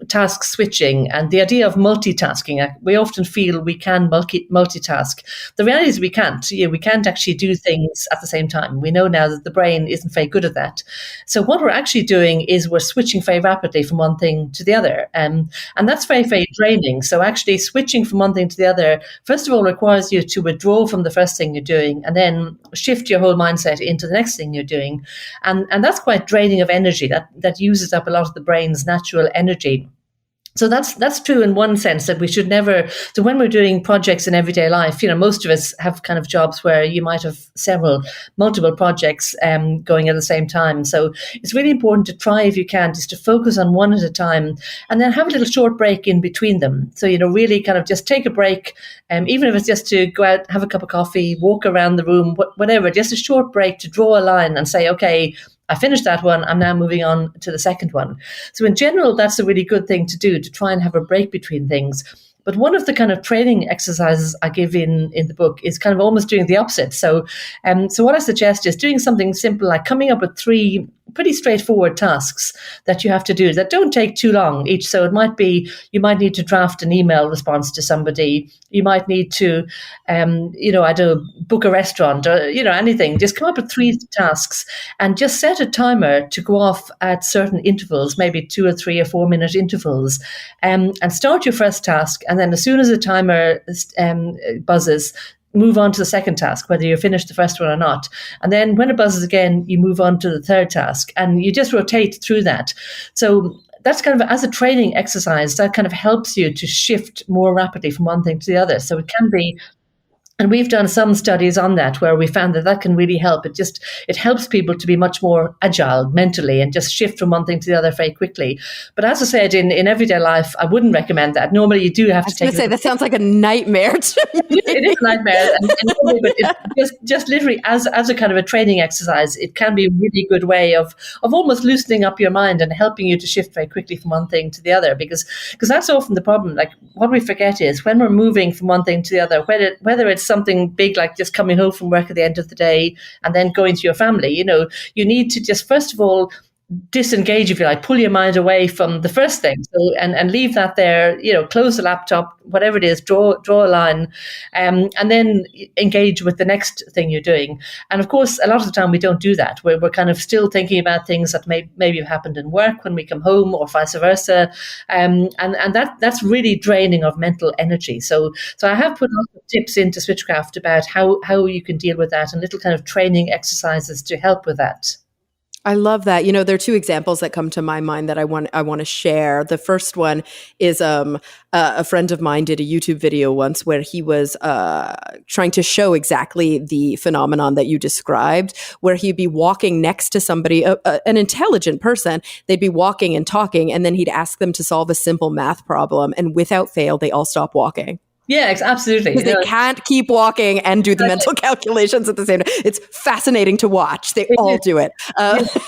task switching and the idea of multitasking. We often feel we can multitask. The reality is we can't. We can't actually do things at the same time. We know now that the brain isn't very good at that. So what we're actually doing is we're switching very rapidly from one thing to the other. And that's very, very draining. So actually switching from one thing to the other, first of all, requires you to withdraw from the first thing you're doing and then shift your whole mindset into the next thing you're doing. And that's quite draining of energy. That uses up a lot of the brain's natural energy. So that's true in one sense that we should never. So when we're doing projects in everyday life, most of us have kind of jobs where you might have multiple projects going at the same time. So it's really important to try, if you can, just to focus on one at a time, and then have a little short break in between them. So really kind of just take a break, even if it's just to go out, have a cup of coffee, walk around the room, whatever. Just a short break to draw a line and say, okay, I finished that one. I'm now moving on to the second one. So in general, that's a really good thing to do, to try and have a break between things. But one of the kind of training exercises I give in the book is kind of almost doing the opposite. So what I suggest is doing something simple like coming up with 3 pretty straightforward tasks that you have to do that don't take too long each. So it might be, you might need to draft an email response to somebody. You might need to, I don't know, book a restaurant or, anything. Just come up with 3 tasks and just set a timer to go off at certain intervals, maybe 2 or 3 or 4 minute intervals, and start your first task. And then as soon as the timer buzzes, move on to the second task, whether you finish the first one or not. And then when it buzzes again, you move on to the third task and you just rotate through that. So that's kind of, as a training exercise, that kind of helps you to shift more rapidly from one thing to the other. So it can be, and we've done some studies on that where we found that can really help. It helps people to be much more agile mentally and just shift from one thing to the other very quickly. But as I said, in everyday life, I wouldn't recommend that. Normally, you do have to take. I was going to say that sounds like a nightmare to me. It is a nightmare, but it's just literally as a kind of a training exercise, it can be a really good way of almost loosening up your mind and helping you to shift very quickly from one thing to the other. Because that's often the problem. Like what we forget is when we're moving from one thing to the other, whether it's something big like just coming home from work at the end of the day and then going to your family, you need to just first of all disengage, if you like, pull your mind away from the first thing, so and leave that there, close the laptop, whatever it is, draw a line, and then engage with the next thing you're doing. And of course, a lot of the time we don't do that. We're kind of still thinking about things that maybe have happened in work when we come home, or vice versa, and that's really draining of mental energy. So I have put lots of tips into Switchcraft about how you can deal with that, and little kind of training exercises to help with that. I love that. There are 2 examples that come to my mind that I want to share. The first one is a friend of mine did a YouTube video once where he was trying to show exactly the phenomenon that you described, where he'd be walking next to somebody, an intelligent person. They'd be walking and talking, and then he'd ask them to solve a simple math problem, and without fail, they all stop walking. Yeah, absolutely. Because they can't keep walking and do the mental calculations at the same time. It's fascinating to watch. They all do it.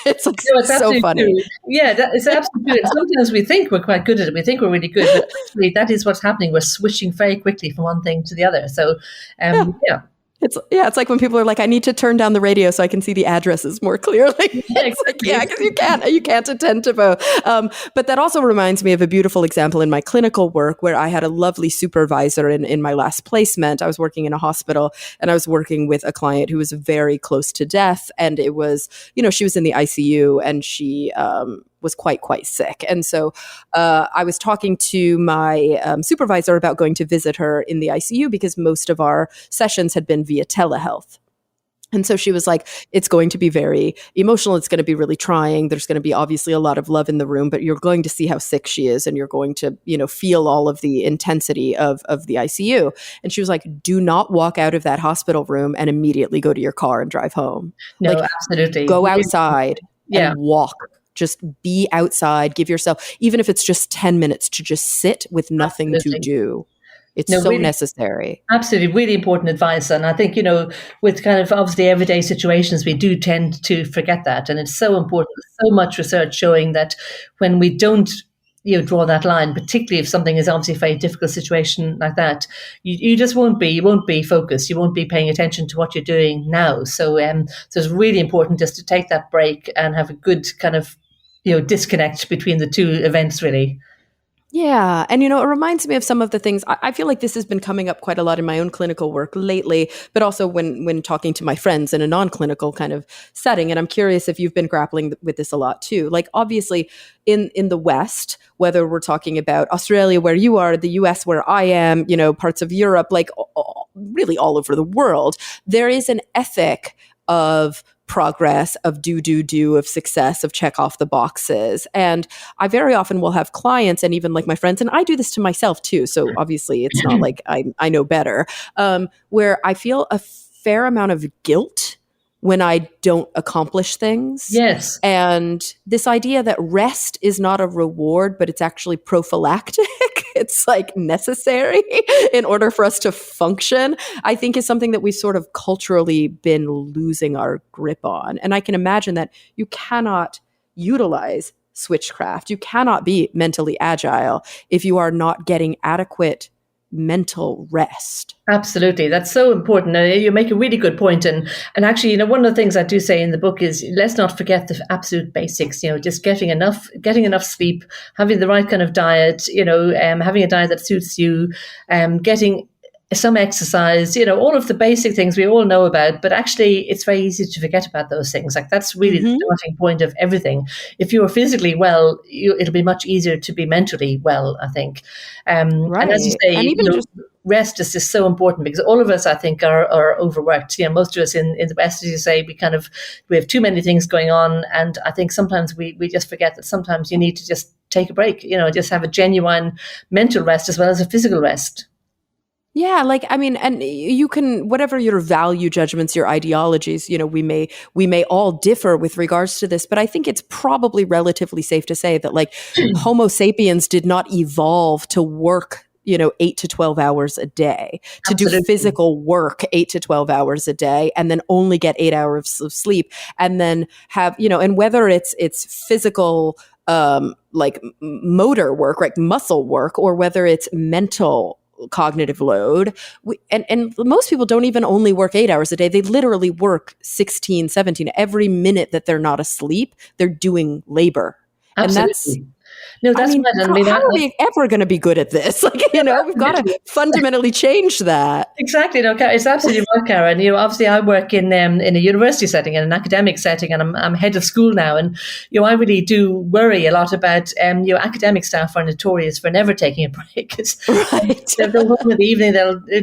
It's like so funny. True. Yeah, it's absolutely true. Sometimes we think we're quite good at it. We think we're really good, but actually that is what's happening. We're switching very quickly from one thing to the other. So, yeah. It's like when people are like, I need to turn down the radio so I can see the addresses more clearly. Yeah, exactly. Because you can't attend to both. But that also reminds me of a beautiful example in my clinical work where I had a lovely supervisor in my last placement. I was working in a hospital and I was working with a client who was very close to death. And it was, she was in the ICU and she was quite sick. And so I was talking to my supervisor about going to visit her in the ICU because most of our sessions had been via telehealth. And so she was like, it's going to be very emotional. It's going to be really trying. There's going to be obviously a lot of love in the room, but you're going to see how sick she is and you're going to, feel all of the intensity of the ICU. And she was like, do not walk out of that hospital room and immediately go to your car and drive home. No, Like, absolutely. go outside Yeah, and walk. Just be outside. Give yourself, even if it's just 10 minutes, to just sit with nothing to absolutely. do. It's No, so really, necessary. absolutely, really important advice. And I think, with kind of obviously everyday situations, we do tend to forget that. And it's so important. There's so much research showing that when we don't, draw that line, particularly if something is obviously a very difficult situation like that, you just you won't be focused. You won't be paying attention to what you're doing now. So it's really important just to take that break and have a good kind of, disconnect between the two events, really. Yeah. And, it reminds me of some of the things I feel like this has been coming up quite a lot in my own clinical work lately, but also when talking to my friends in a non-clinical kind of setting. And I'm curious if you've been grappling with this a lot too. Like, obviously in the West, whether we're talking about Australia, where you are, the US, where I am, parts of Europe, like really all over the world, there is an ethic of progress, of do, of success, of check off the boxes. And I very often will have clients and even like my friends, and I do this to myself too. So obviously it's not like I know better, where I feel a fair amount of guilt when I don't accomplish things. Yes, And this idea that rest is not a reward, but it's actually prophylactic. It's like necessary in order for us to function, I think is something that we've sort of culturally been losing our grip on. And I can imagine that you cannot utilize switchcraft. You cannot be mentally agile if you are not getting adequate mental rest. absolutely. That's so important. You make a really good point. And actually, one of the things I do say in the book is let's not forget the absolute basics. Just getting enough sleep, having the right kind of diet. Having a diet that suits you, getting some exercise, all of the basic things we all know about, but actually it's very easy to forget about those things. Like that's really the starting point of everything. If you're physically well, it'll be much easier to be mentally well, I think. And as you Right. say, And even just rest is just so important because all of us, I think, are overworked. Most of us in the West, as you say, we have too many things going on. And I think sometimes we just forget that sometimes you need to just take a break, just have a genuine mental rest as well as a physical rest. yeah, like I mean, and you can whatever your value judgments, your ideologies, we may all differ with regards to this, but I think it's probably relatively safe to say that like Homo sapiens did not evolve to work 8 to 12 hours a day, to do Absolutely. physical work 8 to 12 hours a day, and then only get 8 hours of sleep, and then have, and whether it's physical, like motor work, right, muscle work, or whether it's mental cognitive load. And most people don't even only work 8 hours a day. They literally work 16, 17. Every minute that they're not asleep, they're doing labor. And that's, Absolutely. No, I that's mean, right. I how, mean, how are we ever going to be good at this? Like, we've got to fundamentally change that. exactly. No, it's absolutely right, Karen. Obviously, I work in a university setting, in an academic setting, and I'm head of school now. And I really do worry a lot about academic staff are notorious for never taking a break. Right. They'll go in the evening.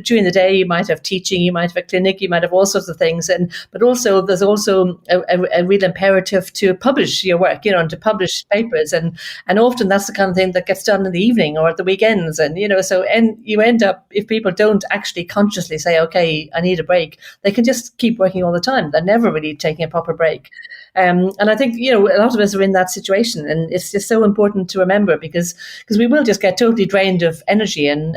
During the day, you might have teaching, you might have a clinic, you might have all sorts of things. But also, there's also a real imperative to publish your work, and to publish papers, and often that's the kind of thing that gets done in the evening or at the weekends, and you end up, if people don't actually consciously say, okay, I need a break, they can just keep working all the time. They're never really taking a proper break. And I think a lot of us are in that situation, and it's just so important to remember because we will just get totally drained of energy, and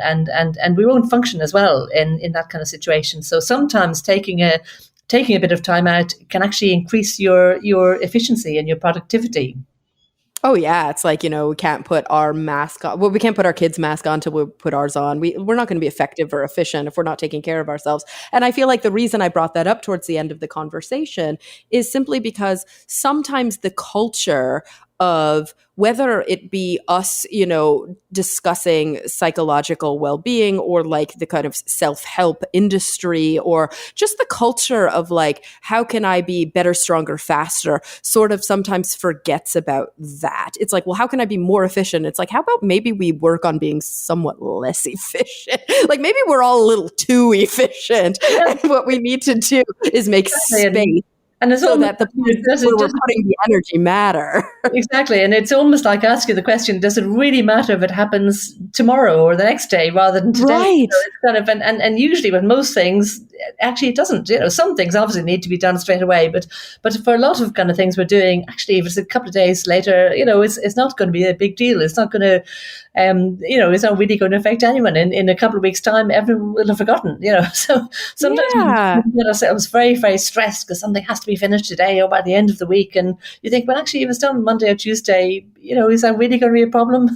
we won't function as well in that kind of situation. So sometimes taking a bit of time out can actually increase your efficiency and your productivity. Oh yeah, it's like, we can't put our mask on. Well, we can't put our kids' mask on until we put ours on. We're not going to be effective or efficient if we're not taking care of ourselves. And I feel like the reason I brought that up towards the end of the conversation is simply because sometimes the culture of whether it be us, discussing psychological well-being, or like the kind of self-help industry, or just the culture of like, how can I be better, stronger, faster, sort of sometimes forgets about that. It's like, well, how can I be more efficient? It's like, how about maybe we work on being somewhat less efficient? Like maybe we're all a little too efficient. And what we need to do is make space and it's so almost that the places where we're putting the energy matter. Exactly. And it's almost like asking the question, does it really matter if it happens tomorrow or the next day rather than today? Right. So it's kind of, and usually with most things, actually it doesn't. Some things obviously need to be done straight away, but for a lot of kind of things we're doing, actually, if it's a couple of days later, it's not going to be a big deal. It's not going to, it's not really going to affect anyone. In a couple of weeks' time, everyone will have forgotten, So sometimes we get ourselves very, very stressed because something has to be finished today or by the end of the week. And you think, well, actually, if it's done Monday or Tuesday, is that really going to be a problem?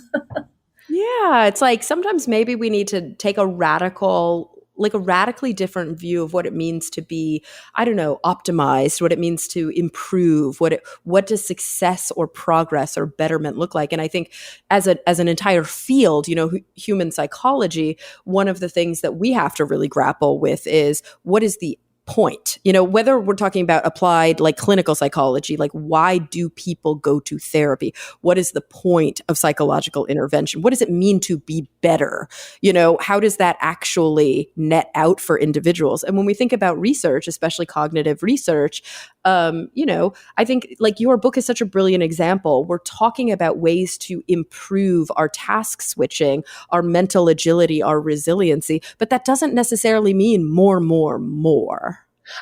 Yeah, it's like sometimes maybe we need to take a radically different view of what it means to be, I don't know, optimized, what it means to improve, what does success or progress or betterment look like? And I think as an entire field, human psychology, one of the things that we have to really grapple with is, what is the point? Whether we're talking about applied like clinical psychology, like why do people go to therapy? What is the point of psychological intervention? What does it mean to be better? How does that actually net out for individuals? And when we think about research, especially cognitive research, I think like your book is such a brilliant example. We're talking about ways to improve our task switching, our mental agility, our resiliency, but that doesn't necessarily mean more.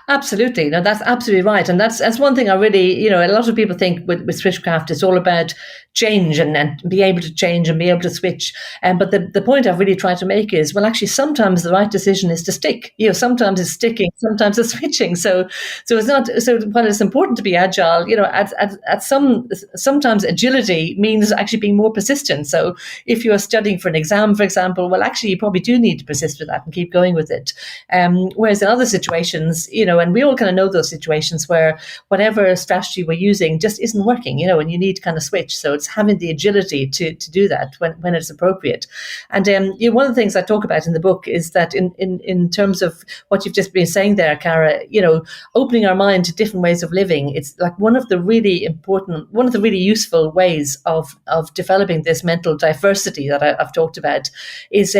Absolutely. No, that's absolutely right. And that's one thing I really, a lot of people think with switchcraft, it's all about change and be able to change and be able to switch. But the point I've really tried to make is, well, actually, sometimes the right decision is to stick. Sometimes it's sticking, sometimes it's switching. So it's not, so while it's important to be agile, sometimes agility means actually being more persistent. So if you're studying for an exam, for example, well, actually, you probably do need to persist with that and keep going with it. Whereas in other situations, and we all kind of know those situations where whatever strategy we're using just isn't working, and you need to kind of switch. So it's having the agility to do that when it's appropriate. And one of the things I talk about in the book is that in terms of what you've just been saying there, Cara, opening our mind to different ways of living, it's like one of the really useful ways of developing this mental diversity that I've talked about is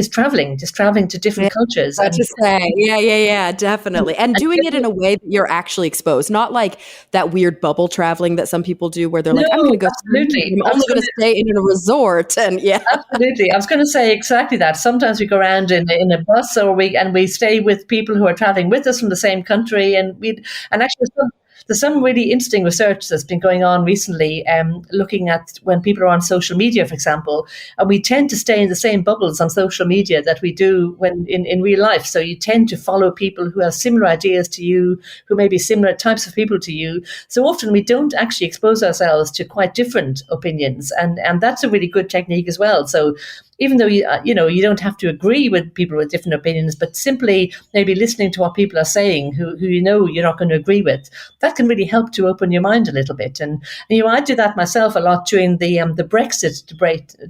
traveling, just traveling to different cultures. I just say, yeah, definitely. And doing it in a way that you're actually exposed, not like that weird bubble traveling that some people do where they're like, I'm going to go, I'm only going to stay in a resort. And yeah. Absolutely. I was going to say exactly that. Sometimes we go around in a bus or we stay with people who are traveling with us from the same country. And actually there's some really interesting research that's been going on recently, looking at when people are on social media, for example, and we tend to stay in the same bubbles on social media that we do when in real life. So you tend to follow people who have similar ideas to you, who may be similar types of people to you. So often we don't actually expose ourselves to quite different opinions, and that's a really good technique as well. So even though you don't have to agree with people with different opinions, but simply maybe listening to what people are saying, who you're not going to agree with, that can really help to open your mind a little bit. And I do that myself a lot during the Brexit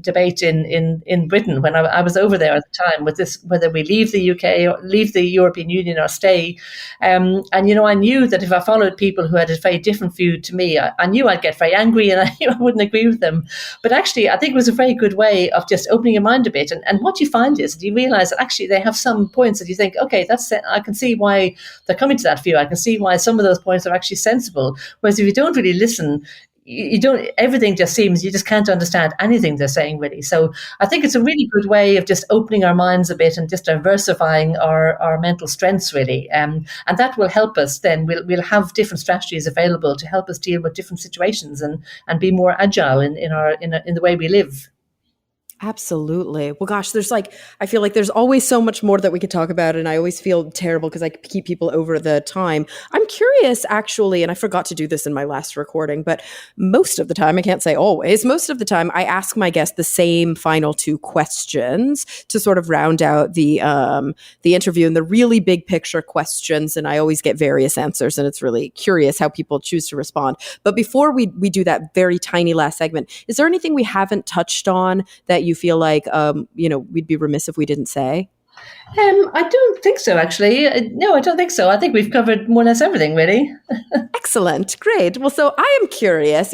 debate in Britain when I was over there at the time, with this whether we leave the UK or leave the European Union or stay. And I knew that if I followed people who had a very different view to me, I knew I'd get very angry and I wouldn't agree with them. But actually, I think it was a very good way of just opening your mind a bit. And what you find is that you realize that actually they have some points that you think, okay, I can see why they're coming to that view. I can see why some of those points are actually sensible. Whereas if you don't really listen, you don't, everything just seems, you just can't understand anything they're saying really. So I think it's a really good way of just opening our minds a bit and just diversifying our mental strengths really. And that will help us then. We'll have different strategies available to help us deal with different situations and be more agile in the way we live. Absolutely. Well, gosh, I feel like there's always so much more that we could talk about. And I always feel terrible because I keep people over the time. I'm curious, actually, and I forgot to do this in my last recording, but most of the time, I can't say always, most of the time, I ask my guests the same final two questions to sort of round out the interview and the really big picture questions. And I always get various answers. And it's really curious how people choose to respond. But before we do that very tiny last segment, is there anything we haven't touched on that you feel like we'd be remiss if we didn't say? I don't think so, actually. No, I don't think so. I think we've covered more or less everything, really. Excellent. Great. Well, so I am curious,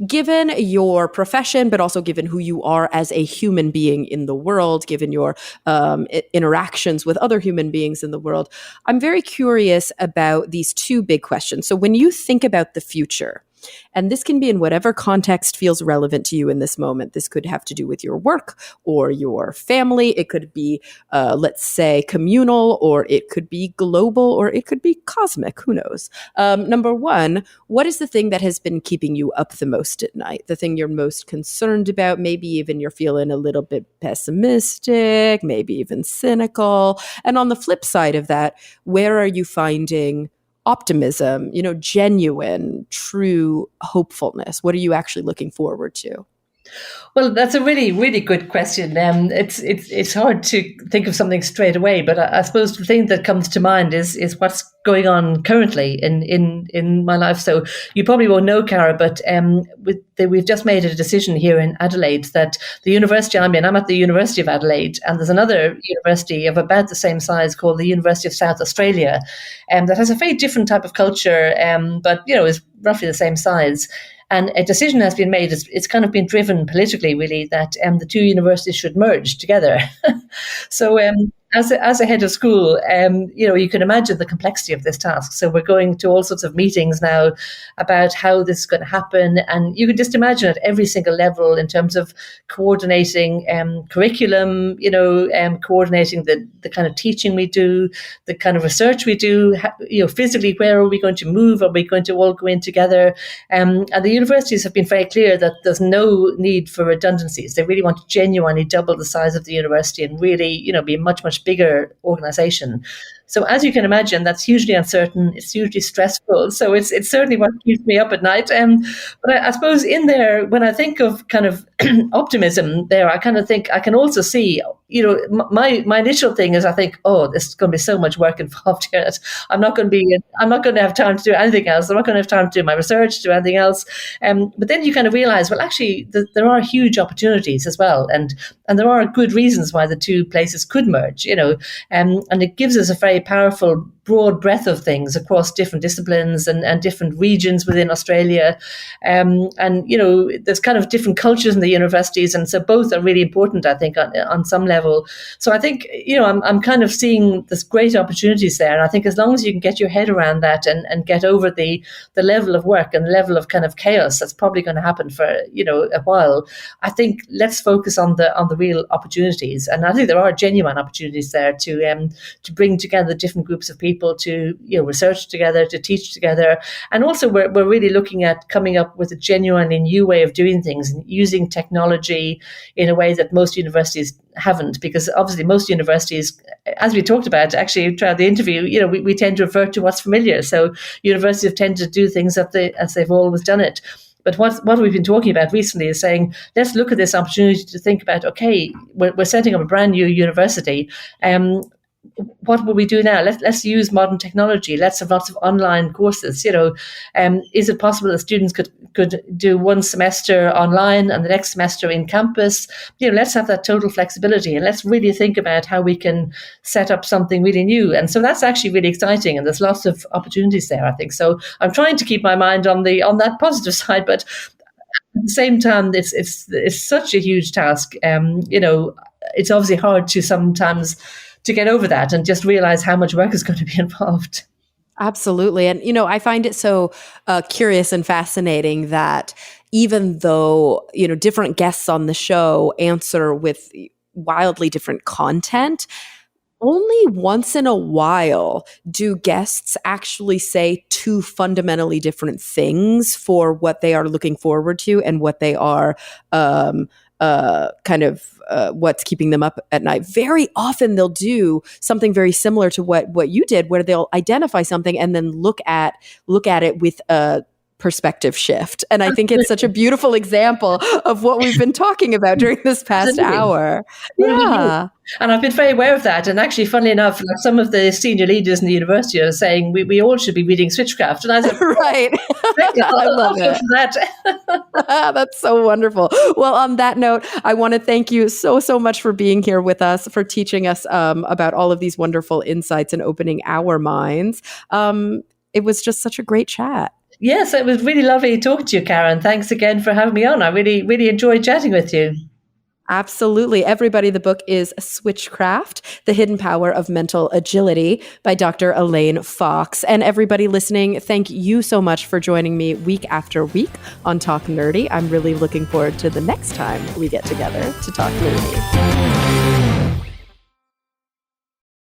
given your profession, but also given who you are as a human being in the world, given your interactions with other human beings in the world, I'm very curious about these two big questions. So when you think about the future, and this can be in whatever context feels relevant to you in this moment. This could have to do with your work or your family. It could be, let's say, communal, or it could be global, or it could be cosmic. Who knows? Number one, what is the thing that has been keeping you up the most at night? The thing you're most concerned about? Maybe even you're feeling a little bit pessimistic, maybe even cynical. And on the flip side of that, where are you finding optimism, genuine, true hopefulness? What are you actually looking forward to? Well, that's a really, really good question. It's hard to think of something straight away, but I suppose the thing that comes to mind is what's going on currently in my life. So you probably won't know, Cara, but we've just made a decision here in Adelaide that the university I'm in, I'm at the University of Adelaide, and there's another university of about the same size called the University of South Australia, that has a very different type of culture, but is roughly the same size. And a decision has been made. It's kind of been driven politically, really, that the two universities should merge together. So, as a head of school, you can imagine the complexity of this task. So we're going to all sorts of meetings now about how this is going to happen, and you can just imagine at every single level in terms of coordinating curriculum, coordinating the kind of teaching we do, the kind of research we do, physically, where are we going to move? Are we going to all go in together? And the universities have been very clear that there's no need for redundancies. They really want to genuinely double the size of the university and really, be a much, much bigger organization. So as you can imagine, that's hugely uncertain. It's hugely stressful. So it's certainly what keeps me up at night. But I suppose in there, when I think of kind of optimism there, I kind of think I can also see, my initial thing is I think, oh, there's going to be so much work involved here. I'm not going to have time to do anything else. I'm not going to have time to do my research, do anything else. But then you kind of realize, well, actually, there are huge opportunities as well. And there are good reasons why the two places could merge, and it gives us a very powerful broad breadth of things across different disciplines and different regions within Australia. And there's kind of different cultures in the universities. And so both are really important, I think, on some level. So I think, I'm kind of seeing this great opportunities there. And I think as long as you can get your head around that and get over the level of work and the level of kind of chaos that's probably going to happen for, a while, I think let's focus on the real opportunities. And I think there are genuine opportunities there to bring together different groups of people to research together, to teach together. And also we're really looking at coming up with a genuinely new way of doing things and using technology in a way that most universities haven't, because obviously most universities, as we talked about actually throughout the interview, we tend to revert to what's familiar. So universities have tended to do things as they've always done it. But what we've been talking about recently is saying, let's look at this opportunity to think about, okay, we're setting up a brand new university. What will we do now? Let's use modern technology. Let's have lots of online courses. Is it possible that students could do one semester online and the next semester in campus? Let's have that total flexibility, and let's really think about how we can set up something really new. And so that's actually really exciting, and there's lots of opportunities there, I think. So I'm trying to keep my mind on that positive side, but at the same time, it's such a huge task. It's obviously hard to sometimes to get over that and just realize how much work is going to be involved. Absolutely. And, I find it so curious and fascinating that even though, different guests on the show answer with wildly different content, only once in a while do guests actually say two fundamentally different things for what they are looking forward to and what they are what's keeping them up at night. Very often they'll do something very similar to what you did, where they'll identify something and then look at it with a perspective shift. And I think it's such a beautiful example of what we've been talking about during this past hour. Yeah. And I've been very aware of that. And actually, funnily enough, like some of the senior leaders in the university are saying we all should be reading Switchcraft. And I said, right. I love it. That. That's so wonderful. Well, on that note, I want to thank you so much for being here with us, for teaching us about all of these wonderful insights and opening our minds. It was just such a great chat. Yes, it was really lovely talking to you, Karen. Thanks again for having me on. I really, really enjoyed chatting with you. Absolutely. Everybody, the book is Switchcraft, The Hidden Power of Mental Agility by Dr. Elaine Fox. And everybody listening, thank you so much for joining me week after week on Talk Nerdy. I'm really looking forward to the next time we get together to talk nerdy.